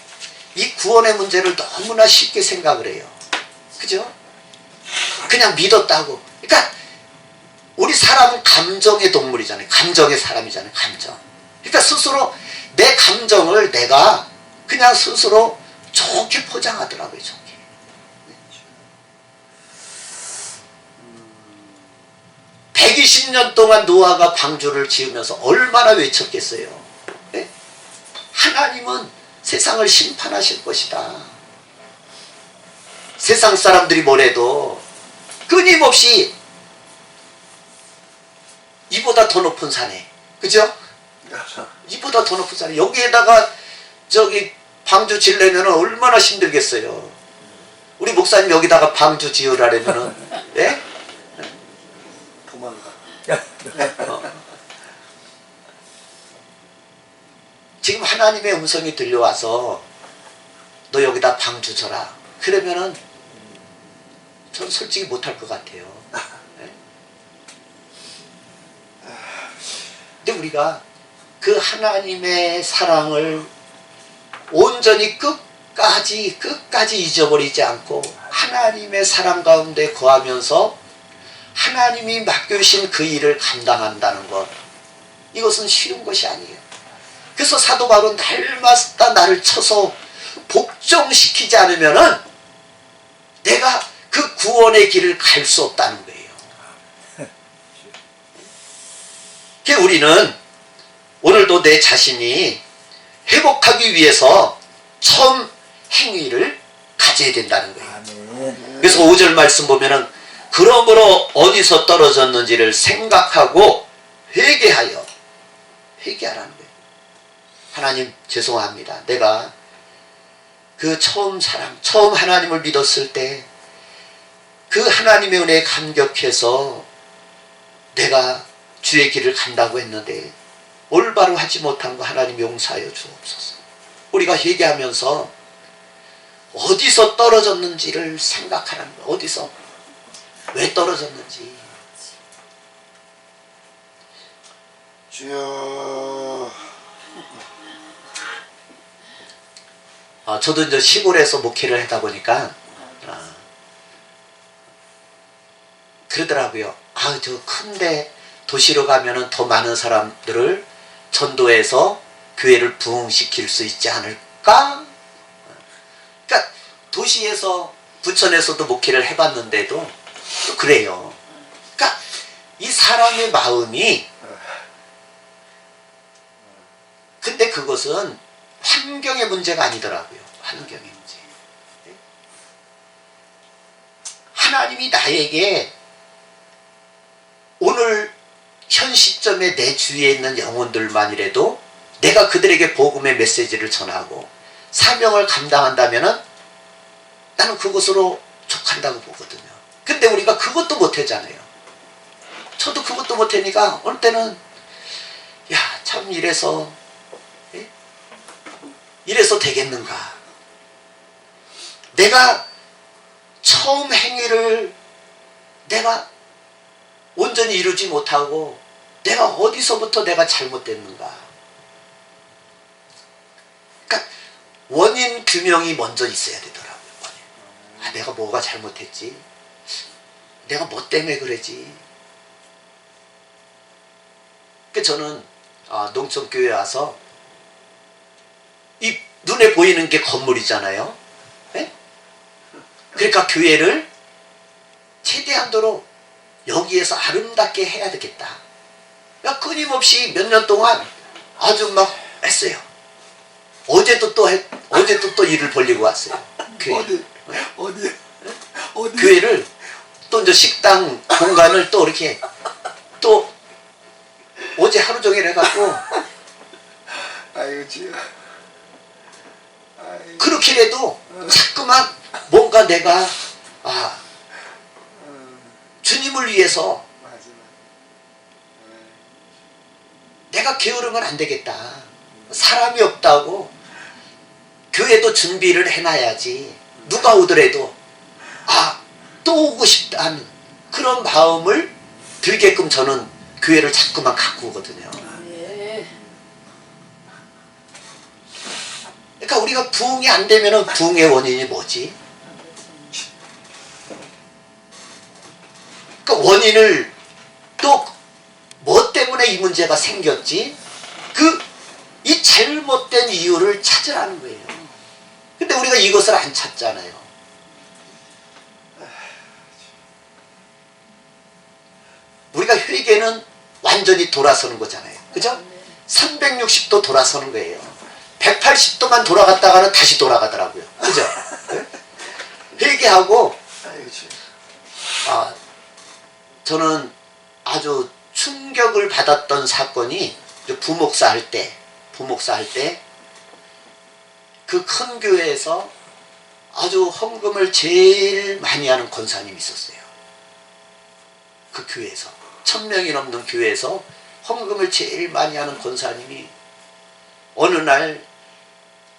이 구원의 문제를 너무나 쉽게 생각을 해요. 그죠? 그냥 믿었다고. 그러니까 우리 사람은 감정의 동물이잖아요. 감정의 사람이잖아요. 감정. 그러니까 스스로 내 감정을 내가 그냥 스스로 좋게 포장하더라고요. 좋게. 120년 동안 노아가 방주를 지으면서 얼마나 외쳤겠어요. 네? 하나님은 세상을 심판하실 것이다. 세상 사람들이 뭐래도 끊임없이 이보다 더 높은 산에, 그죠? 이보다 더 높은 산에, 여기에다가 저기 방주 지으려면 얼마나 힘들겠어요. 우리 목사님 여기다가 방주 지으라면은, 예? 도망가. 지금 하나님의 음성이 들려와서 너 여기다 방주 져라. 그러면은 저는 솔직히 못할 것 같아요. 예? 근데 우리가 그 하나님의 사랑을 온전히 끝까지 잊어버리지 않고 하나님의 사랑 가운데 거하면서 하나님이 맡겨주신 그 일을 감당한다는 것, 이것은 쉬운 것이 아니에요. 그래서 사도 바울은 날마다 나를 쳐서 복종시키지 않으면은 내가 그 구원의 길을 갈 수 없다는 거예요. 그래서 우리는 오늘도 내 자신이 회복하기 위해서 처음 행위를 가져야 된다는 거예요. 그래서 5절 말씀 보면은 그러므로 어디서 떨어졌는지를 생각하고 회개하라는 거예요. 하나님 죄송합니다. 내가 그 처음 하나님을 믿었을 때 그 하나님의 은혜에 감격해서 내가 주의 길을 간다고 했는데 올바로 하지 못한 거 하나님 용서하여 주옵소서. 우리가 회개하면서 어디서 떨어졌는지를 생각하라는 거예요. 어디서 왜 떨어졌는지. 주여. 저도 이제 시골에서 목회를 하다 보니까 그러더라고요. 저 큰데 도시로 가면은 더 많은 사람들을 전도해서 교회를 부흥시킬 수 있지 않을까? 그러니까 도시에서 부천에서도 목회를 해봤는데도 또 그래요. 그러니까 이 사람의 마음이, 근데 그것은 환경의 문제가 아니더라고요. 환경의 문제. 하나님이 나에게 오늘 현 시점에 내 주위에 있는 영혼들만이라도 내가 그들에게 복음의 메시지를 전하고 사명을 감당한다면 나는 그것으로 족한다고 보거든요. 근데 우리가 그것도 못하잖아요. 저도 그것도 못하니까 어느 때는 참 이래서 되겠는가. 내가 처음 행위를 내가 온전히 이루지 못하고 내가 어디서부터 내가 잘못됐는가. 그러니까 원인 규명이 먼저 있어야 되더라고요. 내가 뭐가 잘못했지? 내가 뭐 때문에 그러지? 그러니까 저는 농촌교회에 와서 이 눈에 보이는 게 건물이잖아요. 네? 그러니까 교회를 최대한도로 여기에서 아름답게 해야 되겠다. 그러니까 끊임없이 몇 년 동안 아주 막 했어요. 어제도 또 일을 벌리고 왔어요. 교회. 어디? 교회를 또 이제 식당 공간을 또 이렇게 또 어제 하루 종일 해갖고 아이고 주여. 그렇게라도 자꾸만 뭔가 내가 주님을 위해서 내가 게으르면 안 되겠다. 사람이 없다고 교회도 준비를 해놔야지. 누가 오더라도 또 오고 싶다는 그런 마음을 들게끔 저는 교회를 자꾸만 갖고 오거든요. 그러니까 우리가 부흥이 안 되면 부흥의 원인이 뭐지? 그러니까 원인을 또 뭐 때문에 이 문제가 생겼지? 이 잘못된 이유를 찾으라는 거예요. 근데 우리가 이것을 안 찾잖아요. 우리가 회개는 완전히 돌아서는 거잖아요. 그죠? 360도 돌아서는 거예요. 180도만 돌아갔다가는 다시 돌아가더라고요. 그죠? 회개하고 저는 아주 충격을 받았던 사건이 부목사 할 때 그 큰 교회에서 아주 헌금을 제일 많이 하는 권사님이 있었어요. 그 교회에서 1000명이 넘는 교회에서 헌금을 제일 많이 하는 권사님이 어느 날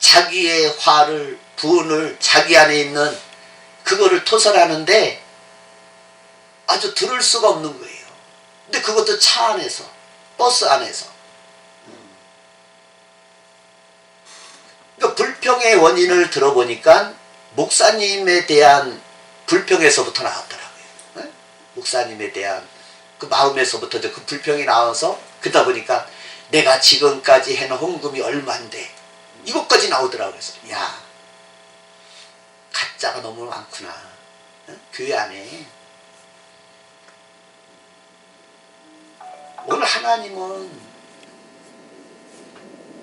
자기의 화를 분을 자기 안에 있는 그거를 토설하는데 아주 들을 수가 없는 거예요. 근데 그것도 차 안에서, 버스 안에서. 그러니까 불평의 원인을 들어보니까 목사님에 대한 불평에서부터 나왔더라고요. 네? 목사님에 대한 그 마음에서부터 그 불평이 나와서 그러다 보니까 내가 지금까지 해놓은 헌금이 얼만데 이것까지 나오더라고요. 그래서 야, 가짜가 너무 많구나. 네? 교회 안에. 오늘 하나님은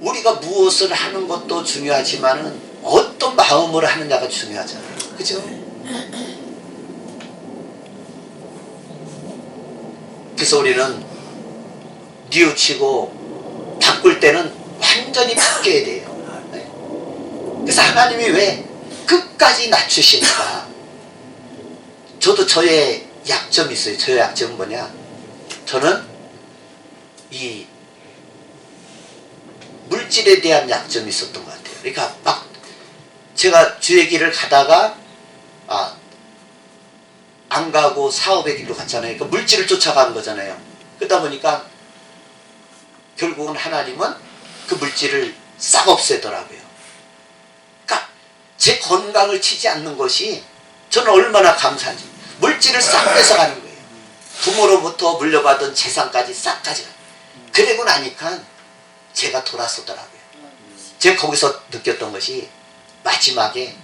우리가 무엇을 하는 것도 중요하지만은 어떤 마음으로 하느냐가 중요하잖아요. 그죠? 그래서 우리는 뉘우치고 바꿀 때는 완전히 바뀌어야 돼요. 네? 그래서 하나님이 왜 끝까지 낮추시는가? 저도 저의 약점이 있어요. 저의 약점은 뭐냐? 저는 이 물질에 대한 약점이 있었던 것 같아요. 그러니까 막 제가 주의 길을 가다가 안 가고 사업의 길로 갔잖아요. 그러니까 물질을 쫓아가는 거잖아요. 그러다 보니까 결국은 하나님은 그 물질을 싹 없애더라고요. 그러니까 제 건강을 치지 않는 것이 저는 얼마나 감사한지. 물질을 싹 뺏어가는 거예요. 부모로부터 물려받은 재산까지 싹 가져가요. 그러고 나니까 제가 돌아서더라고요. 제가 거기서 느꼈던 것이 마지막에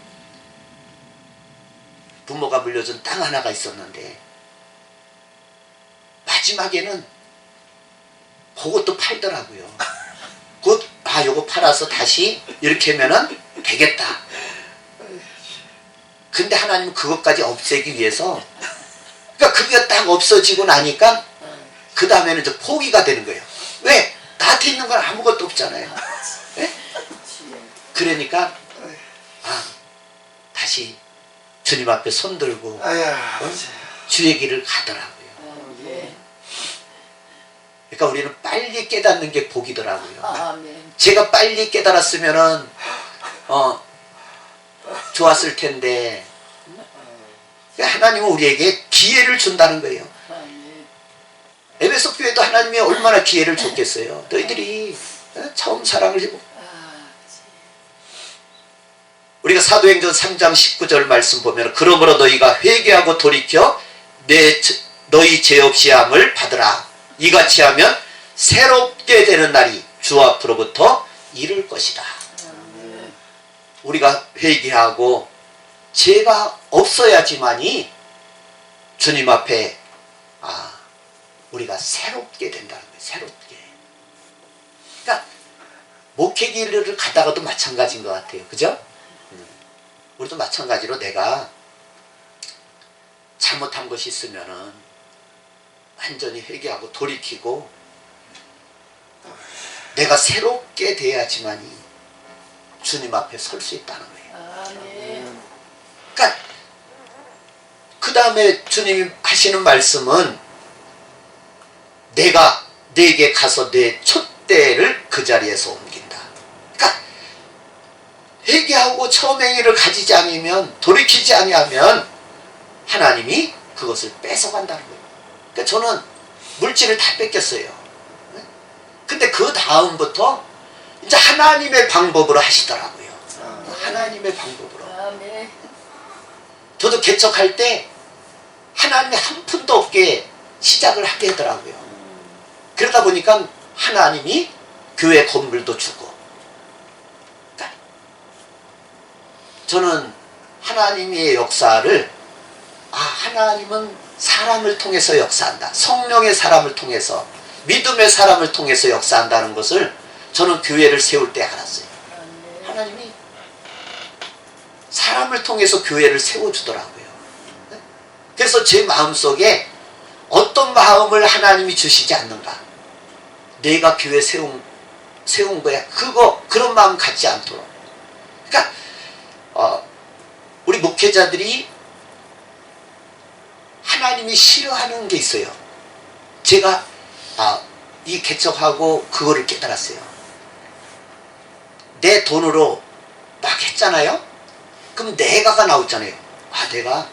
부모가 물려준 땅 하나가 있었는데 마지막에는 그것도 팔더라고요. 요거 팔아서 다시 이렇게 하면은 되겠다. 근데 하나님은 그것까지 없애기 위해서 그러니까 그게 딱 없어지고 나니까 그 다음에는 이제 포기가 되는 거예요. 왜? 나한테 있는 건 아무것도 없잖아요. 네? 그러니까 다시 주님 앞에 손들고 주의 길을 가더라고요. 그러니까 우리는 빨리 깨닫는 게 복이더라고요. 제가 빨리 깨달았으면은 좋았을 텐데 하나님은 우리에게 기회를 준다는 거예요. 에베소 교회도 하나님이 얼마나 기회를 줬겠어요. 너희들이 처음 사랑을 해보고. 우리가 사도행전 3장 19절 말씀 보면 그러므로 너희가 회개하고 돌이켜 너희 죄 없이 함을 받으라. 이같이 하면 새롭게 되는 날이 주 앞으로부터 이를 것이다. 우리가 회개하고 죄가 없어야지만이 주님 앞에 우리가 새롭게 된다는 거예요. 새롭게. 그러니까 목회 길을 가다가도 마찬가지인 것 같아요. 그죠? 우리도 마찬가지로 내가 잘못한 것이 있으면은 완전히 회개하고 돌이키고 내가 새롭게 돼야지만이 주님 앞에 설 수 있다는 거예요. 그러니까 그 다음에 주님이 하시는 말씀은 내가 네게 가서 내 촛대를 그 자리에서 옮긴다. 그러니까 회개하고 처음 행위를 가지지 않으면 돌이키지 아니하면 하나님이 그것을 뺏어간다는 거예요. 그러니까 저는 물질을 다 뺏겼어요. 근데 그 다음부터 이제 하나님의 방법으로 하시더라고요. 하나님의 방법으로. 저도 개척할 때 하나님이 한 푼도 없게 시작을 하게 하더라고요. 그러다 보니까 하나님이 교회 건물도 주고. 그러니까 저는 하나님의 역사를 하나님은 사람을 통해서 역사한다. 성령의 사람을 통해서 믿음의 사람을 통해서 역사한다는 것을 저는 교회를 세울 때 알았어요. 하나님이 사람을 통해서 교회를 세워주더라고요. 그래서 제 마음속에 어떤 마음을 하나님이 주시지 않는가? 내가 교회 세운 거야. 그런 마음 갖지 않도록. 그러니까 우리 목회자들이 하나님이 싫어하는 게 있어요. 제가 이 개척하고 그거를 깨달았어요. 내 돈으로 막 했잖아요. 그럼 내가가 나오잖아요. 내가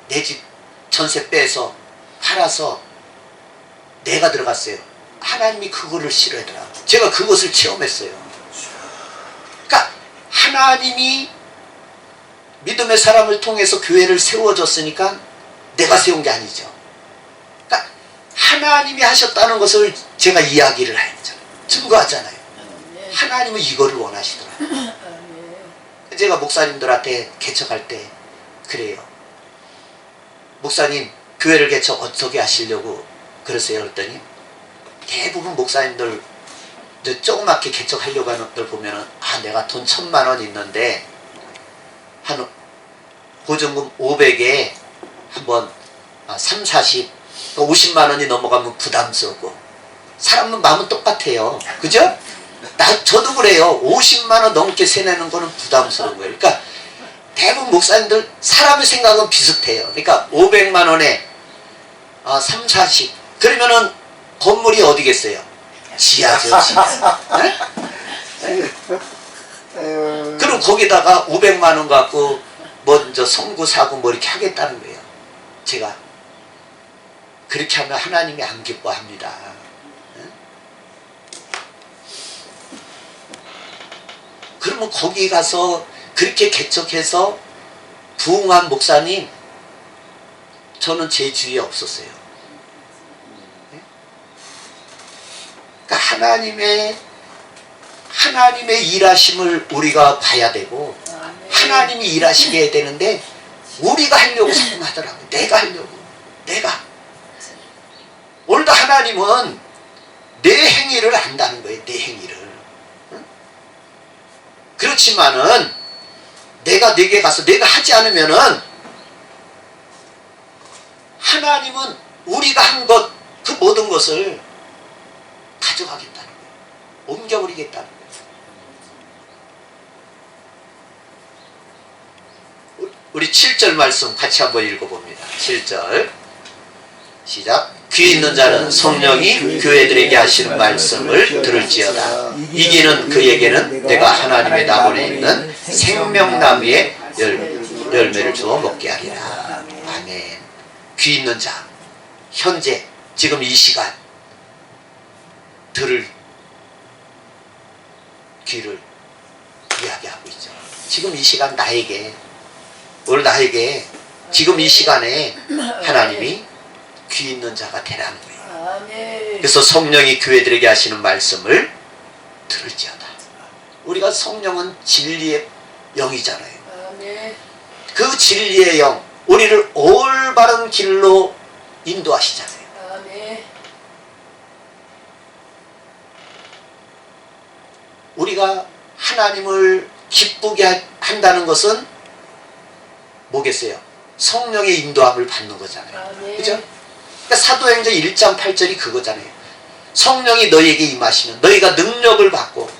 내 집 전세 빼서 팔아서 내가 들어갔어요. 하나님이 그거를 싫어하더라. 제가 그것을 체험했어요. 그러니까 하나님이 믿음의 사람을 통해서 교회를 세워줬으니까 내가 세운 게 아니죠. 그러니까 하나님이 하셨다는 것을 제가 이야기를 했잖아요. 증거하잖아요. 하나님은 이거를 원하시더라고요. 제가 목사님들한테 개척할 때 그래요. 목사님 교회를 개척 어떻게 하시려고 그러세요? 그랬더니 대부분 목사님들 조그맣게 개척하려고 하는 것들 보면은 내가 돈 1,000만 원 있는데 한 보증금 500에 한번 3, 40, 50만 원이 넘어가면 부담스럽고 사람은 마음은 똑같아요. 그죠? 저도 그래요. 50만 원 넘게 세내는 거는 부담스러운 거예요. 그러니까 대부분 목사님들 사람의 생각은 비슷해요. 그러니까 500만 원에 3, 40 그러면은 건물이 어디겠어요? 지하죠, 지하. 네? 그럼 거기다가 500만 원 갖고 먼저 성구 사고 뭐 이렇게 하겠다는 거예요. 제가 그렇게 하면 하나님이 안 기뻐합니다. 그러면 거기 가서 그렇게 개척해서 부흥한 목사님 저는 제 주위에 없었어요. 그러니까 하나님의 일하심을 우리가 봐야 되고 하나님이 일하시게 해야 되는데 우리가 하려고 생각하더라고요. 내가 하려고. 내가. 오늘도 하나님은 내 행위를 안다는 거예요. 내 행위를. 그렇지만은 내가 내게 가서 내가 하지 않으면은 하나님은 우리가 한 것 그 모든 것을 가져가겠다는 거예요. 옮겨버리겠다는 거예요. 우리 7절 말씀 같이 한번 읽어봅니다. 7절 시작. 귀 있는 자는 성령이 교회들에게 하시는 말씀을 들을지어다. 이기는 그에게는 내가 하나님의 나무에 있는 생명나무의 열매를 주어 먹게 하리라. 아멘. 귀 있는 자, 현재 지금 이 시간 들을 귀를 이야기하고 있죠. 지금 이 시간 오늘 나에게 지금 이 시간에 하나님이 귀 있는 자가 되라는 거예요. 그래서 성령이 교회들에게 하시는 말씀을 들을지어다. 우리가 성령은 진리의 영이잖아요. 그 진리의 영, 우리를 올바른 길로 인도하시잖아요. 우리가 하나님을 기쁘게 한다는 것은 뭐겠어요? 성령의 인도함을 받는 거잖아요. 그죠? 그러니까 사도행전 1장 8절이 그거잖아요. 성령이 너희에게 임하시면 너희가 능력을 받고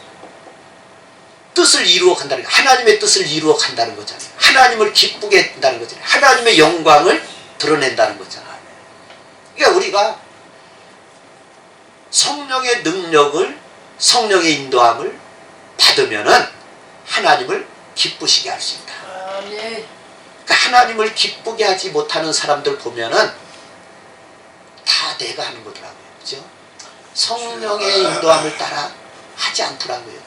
뜻을 이루어 간다는 거예요. 하나님의 뜻을 이루어 간다는 거잖아요. 하나님을 기쁘게 한다는 거잖아요. 하나님의 영광을 드러낸다는 거잖아요. 그러니까 우리가 성령의 능력을, 성령의 인도함을 받으면은 하나님을 기쁘시게 할 수 있다. 그러니까 하나님을 기쁘게 하지 못하는 사람들 보면은 다 내가 하는 거더라고요. 그죠? 성령의 인도함을 따라 하지 않더라고요.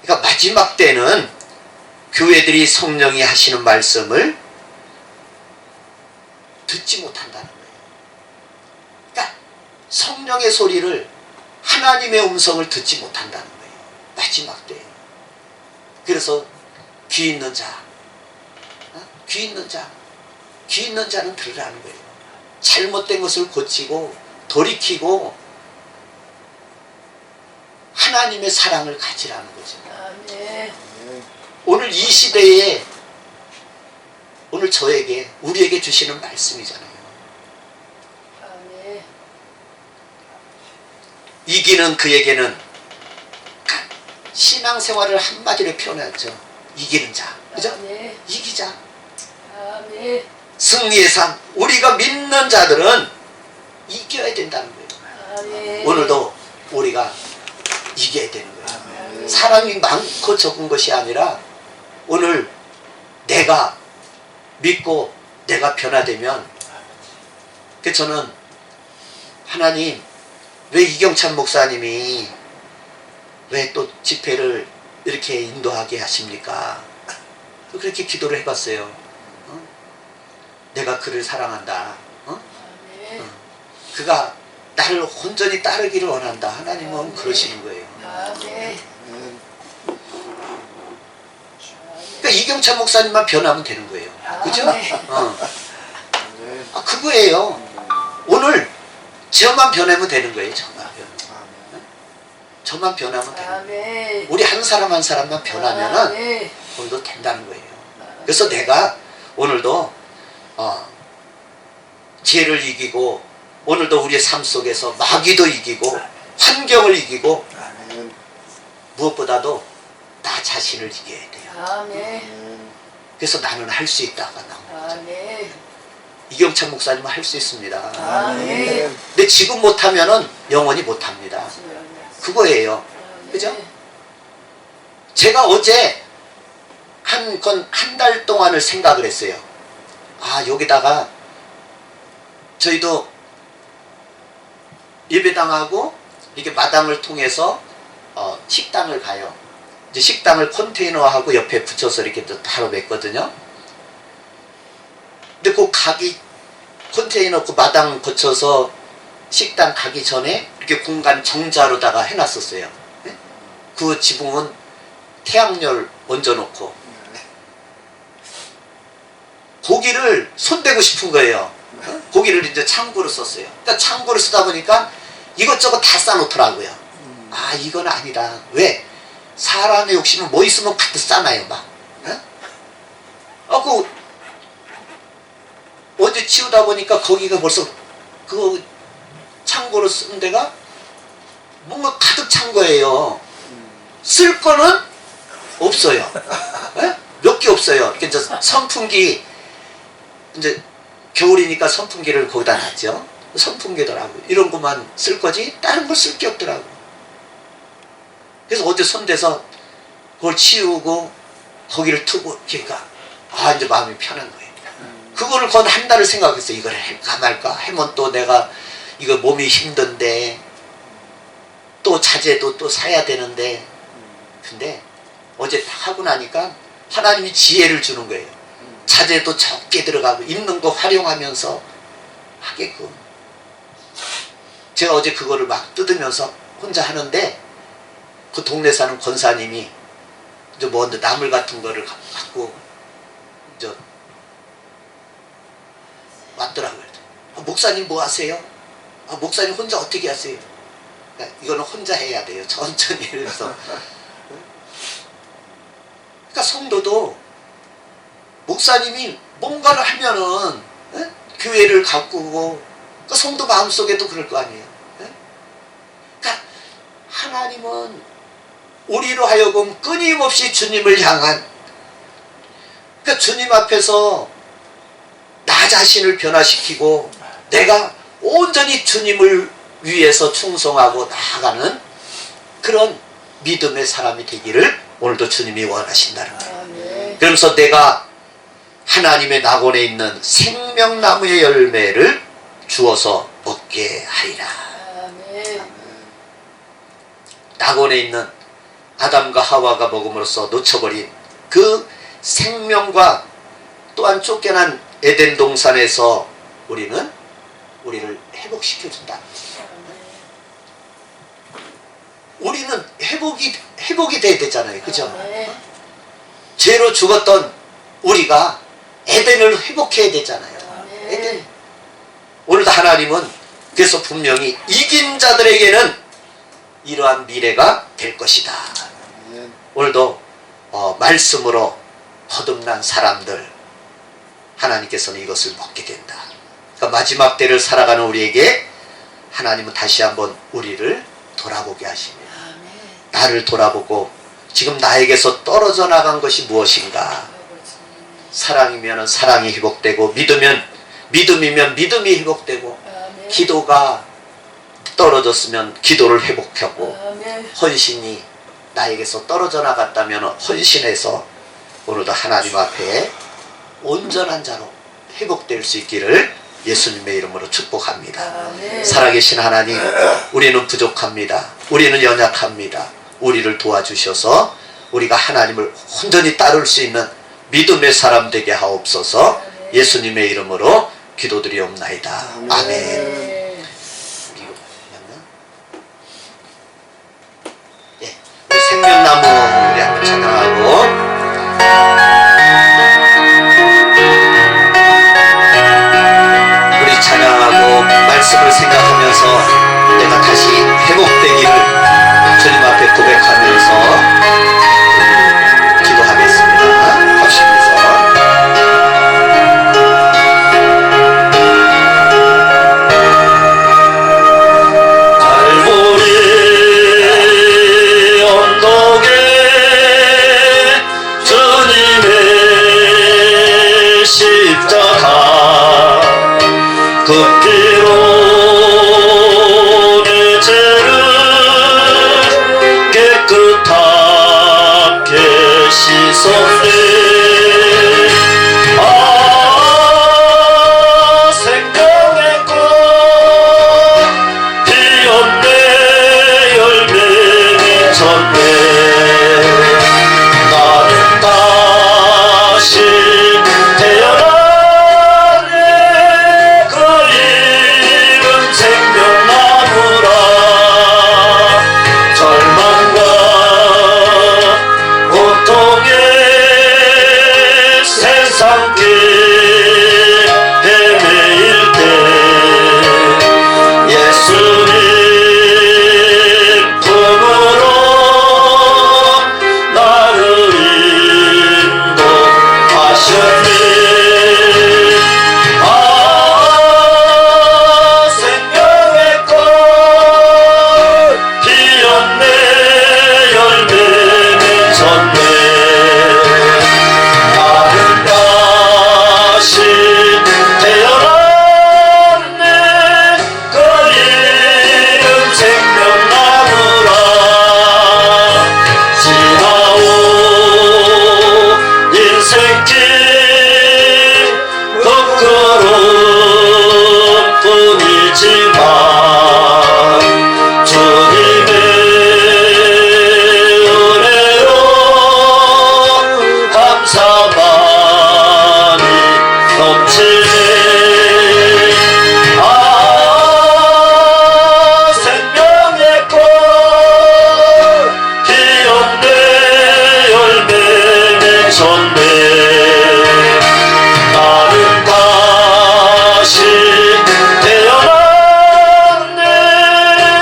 그러니까 마지막 때는 교회들이 성령이 하시는 말씀을 듣지 못한다는 거예요. 그러니까 성령의 소리를, 하나님의 음성을 듣지 못한다는 거예요. 마지막 때에. 그래서 귀 있는 자, 귀 있는 자, 귀 있는 자는 들으라는 거예요. 잘못된 것을 고치고 돌이키고 하나님의 사랑을 가지라는 거죠. 오늘 이 시대에 오늘 저에게 우리에게 주시는 말씀이잖아요. 아멘. 이기는 그에게는 신앙생활을 한마디로 표현하죠. 이기는 자, 그죠? 아멘. 이기자. 아멘. 승리의 삶. 우리가 믿는 자들은 이겨야 된다는 거예요. 아멘. 오늘도 우리가 이겨야 되는 거예요. 아멘. 사람이 많고 적은 것이 아니라 오늘 내가 믿고 내가 변화되면, 그래서 저는 하나님 왜 이경찬 목사님이 왜 또 집회를 이렇게 인도하게 하십니까? 그렇게 기도를 해봤어요. 내가 그를 사랑한다. 아멘. 그가 나를 온전히 따르기를 원한다. 하나님은 그러시는 거예요. 아멘. 그러니까 이경찬 목사님만 변하면 되는 거예요. 그죠? 아멘. 그거예요. 오늘 저만 변하면 되는 거예요. 저만 변하면 되는 거예요. 아멘. 우리 한 사람 한 사람만 변하면은 아멘. 오늘도 된다는 거예요. 그래서 내가 오늘도 죄를 이기고, 오늘도 우리의 삶 속에서 마귀도 이기고 환경을 이기고 무엇보다도 나 자신을 이겨야 돼요. 아멘. 그래서 나는 할 수 있다가 나온 거죠. 아멘. 이경찬 목사님은 할 수 있습니다. 아멘. 근데 지금 못하면은 영원히 못합니다. 그거예요. 그죠? 제가 어제 한 달 동안을 생각을 했어요. 여기다가 저희도 예배당하고 이렇게 마당을 통해서 식당을 가요. 이제 식당을 컨테이너하고 옆에 붙여서 이렇게 또 따로 맸거든요. 근데 그 가기 컨테이너 그 마당 거쳐서 식당 가기 전에 이렇게 공간 정자로다가 해놨었어요. 네? 그 지붕은 태양열 얹어놓고 고기를 손대고 싶은 거예요. 고기를 이제 창고로 썼어요. 그러니까 창고로 쓰다 보니까 이것저것 다 싸놓더라고요. 이건 아니다. 왜? 사람의 욕심은 뭐 있으면 가득 싸놔요, 막. 어제 치우다 보니까 거기가 벌써 그 창고로 쓴 데가 뭔가 가득 찬 거예요. 쓸 거는 없어요. 몇 개 없어요. 이렇게 이제 선풍기, 이제 겨울이니까 선풍기를 거기다 놨죠. 선풍기더라고요. 이런 것만 쓸 거지 다른 걸 쓸 게 없더라고요. 그래서 어제 손대서 그걸 치우고 거기를 트고 그러니까 이제 마음이 편한 거예요. 그거를 건 한 달을 생각했어요. 이걸 할까 말까 하면 또 내가 이거 몸이 힘든데 또 자재도 또 사야 되는데, 근데 어제 다 하고 나니까 하나님이 지혜를 주는 거예요. 자재도 적게 들어가고 있는 거 활용하면서 하게끔. 제가 어제 그거를 막 뜯으면서 혼자 하는데 그 동네 사는 권사님이 이제 뭐 나물 같은 거를 갖고 이제 왔더라고요. 목사님 뭐 하세요? 목사님 혼자 어떻게 하세요? 그러니까 이거는 혼자 해야 돼요. 천천히 해서. 그러니까 성도도 목사님이 뭔가를 하면은 교회를 가꾸고, 그러니까 성도 마음속에도 그럴 거 아니에요. 그러니까 하나님은 우리로 하여금 끊임없이 주님을 향한, 그러니까 주님 앞에서 나 자신을 변화시키고 내가 온전히 주님을 위해서 충성하고 나아가는 그런 믿음의 사람이 되기를 오늘도 주님이 원하신다는 거예요. 아멘. 그러면서 내가 하나님의 낙원에 있는 생명나무의 열매를 주어서 먹게 하리라. 아멘. 낙원에 있는 아담과 하와가 먹음으로써 놓쳐버린 그 생명과 또한 쫓겨난 에덴 동산에서 우리를 회복시켜준다. 우리는 회복이 돼야 되잖아요. 그죠? 아멘. 죄로 죽었던 우리가 에덴을 회복해야 되잖아요. 아멘. 에덴. 오늘도 하나님은 그래서 분명히 이긴 자들에게는 이러한 미래가 될 것이다. 오늘도 말씀으로 거듭난 사람들, 하나님께서는 이것을 먹게 된다. 그러니까 마지막 때를 살아가는 우리에게 하나님은 다시 한번 우리를 돌아보게 하십니다. 나를 돌아보고 지금 나에게서 떨어져 나간 것이 무엇인가. 사랑이면 사랑이 회복되고, 믿음이면 믿음이 회복되고, 기도가 떨어졌으면 기도를 회복하고, 헌신이 나에게서 떨어져 나갔다면 헌신해서 오늘도 하나님 앞에 온전한 자로 회복될 수 있기를 예수님의 이름으로 축복합니다. 살아계신 하나님, 우리는 부족합니다. 우리는 연약합니다. 우리를 도와주셔서 우리가 하나님을 온전히 따를 수 있는 믿음의 사람 되게 하옵소서. 예수님의 이름으로 기도드리옵나이다. 아멘. 우리 생명나무 우리 한번 찬양하고, 우리 찬양하고 말씀을 생각하면서 내가 다시 회복되기를 주님 앞에 고백하면서 기도하겠습니다. 합심해서 갈보리 언덕에 주님의 십자가 그 피로 내 죄를 깨끗하게 씻었네. 아, 생명의 꽃 피었네. 열매 맺었네. 나는 다시 태어나네. 그 이름 생명나무라. 절망과 고통의 세상길 헤매일 때 예수님 품으로 나를 인도하셨네. 아, 생명의 꽃 피었네. 열매 맺었네. 나는 다시 태어났네. 그 이름 생명나무라. 지나온 인생길 거꾸로뿐이지만 주님의 은혜로 감사만이 넘치네. 아, 생명의 꽃 피었네. 열매 맺었네. 나는 다시 태어났네.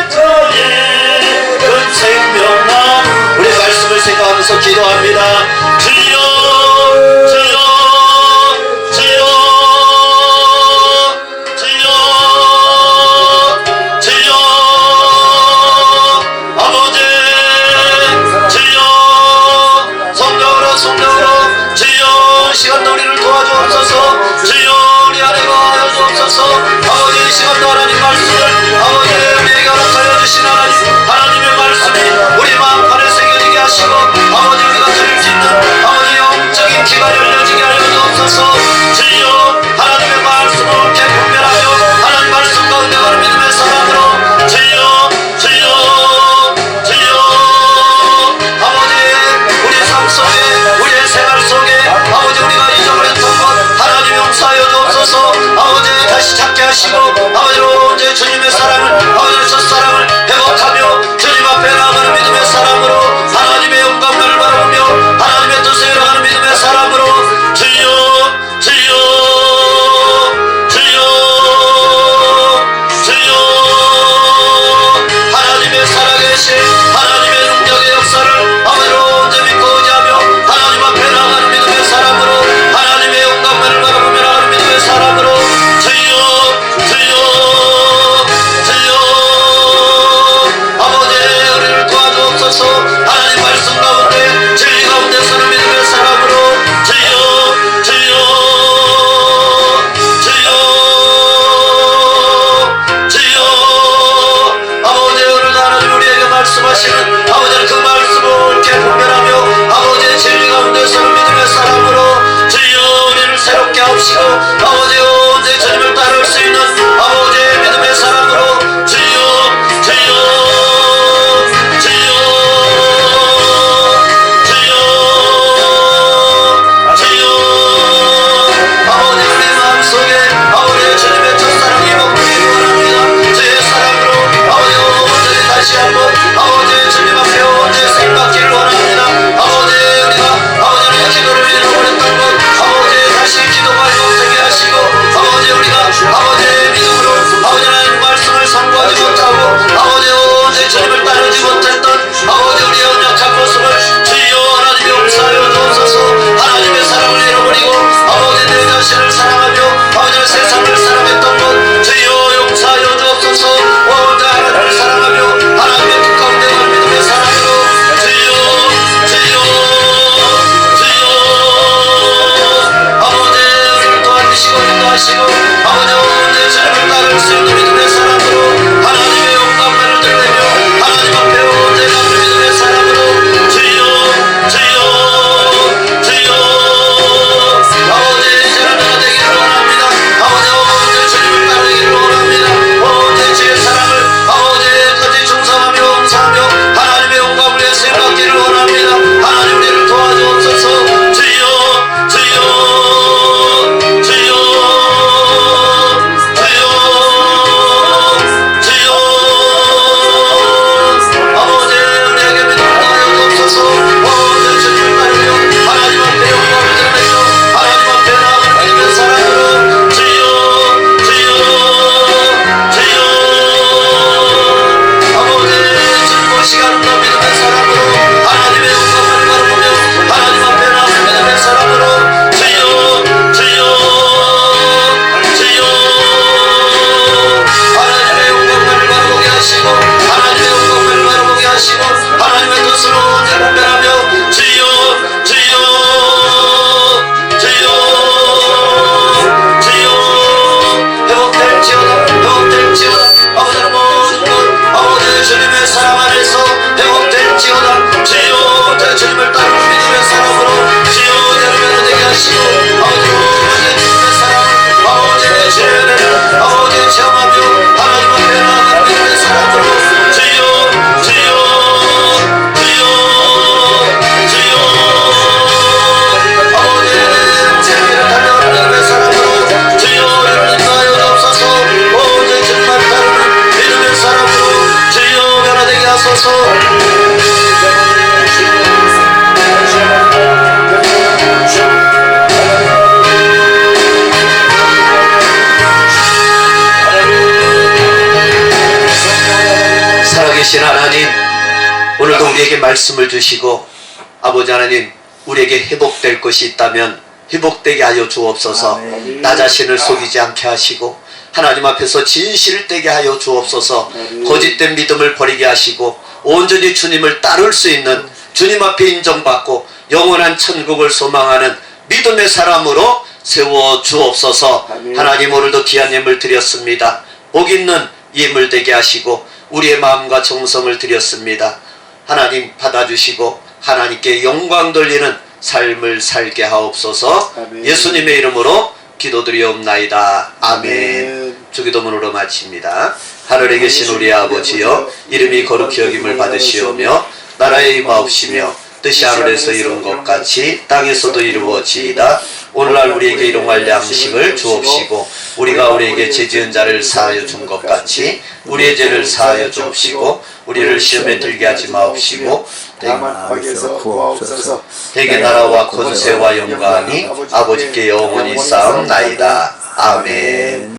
그 이름 생명나무. 우리 말씀을 생각하면서 기도합니다. 주여 주여 주여 주여 주여 아버지 주여 성령으로 주여 시간도 우리를 도와주옵소서. 주여 우리 안에 거하여 주옵소서. 아버지 이 시간도 하나님 말씀을 아버지 우리에게 허락하여 주신 하나님의 말씀이 우리 마음판에 새겨지게 하시고 아버지 우리가 들을 수 있는 것으로 대목변하며 주여 주여 주여 주여 회복될지어다 회복될지어다 아버지 모든 것 아버지 주님의 사랑 안에서 회복될지어다 주여 제 주님을 따르는 믿음의 사랑으로 주여 여러분을 되게 하시고 아버지 모든 주님의 사랑 아버지의 죄를 아버지 체험하며 하나님 앞에 나아가는 믿음의 사랑으로 주여 주여 주여 주여 아버지 생명을 달려가는 믿음의 사랑으로 주여 우리를 인도하여 주옵소서 오직 주님만 따르는 믿음의 사랑으로 주여 변화되게 하소서 살아계신 하나님, 오늘도 우리에게 말씀을 주시고 아버지 하나님, 우리에게 회복될 것이 있다면 회복되게 하여 주옵소서. 나 자신을 속이지 않게 하시고 하나님 앞에서 진실을 되게 하여 주옵소서. 거짓된 믿음을 버리게 하시고 온전히 주님을 따를 수 있는, 주님 앞에 인정받고 영원한 천국을 소망하는 믿음의 사람으로 세워 주옵소서. 하나님, 오늘도 귀한 예물 드렸습니다. 복 있는 예물 되게 하시고 우리의 마음과 정성을 드렸습니다. 하나님 받아주시고 하나님께 영광 돌리는 삶을 살게 하옵소서. 예수님의 이름으로 기도드리옵나이다. 아멘. 주기도문으로 마칩니다. 하늘에 계신 우리 아버지여, 이름이 거룩히 여김을 받으시오며 나라의 임하옵시며 뜻이 하늘에서 이룬 것 같이 땅에서도 이루어지이다. 오늘날 우리에게 일용할 양식을 주옵시고 우리가 우리에게 죄지은 자를 사하여 준 것 같이 우리의 죄를 사하여 주옵시고 우리를 시험에 들게 하지 마옵시고 다만 악에서 구하옵소서. 대개 나라와 권세와 영광이 아버지께 영원히 쌓옵나이다. 아멘.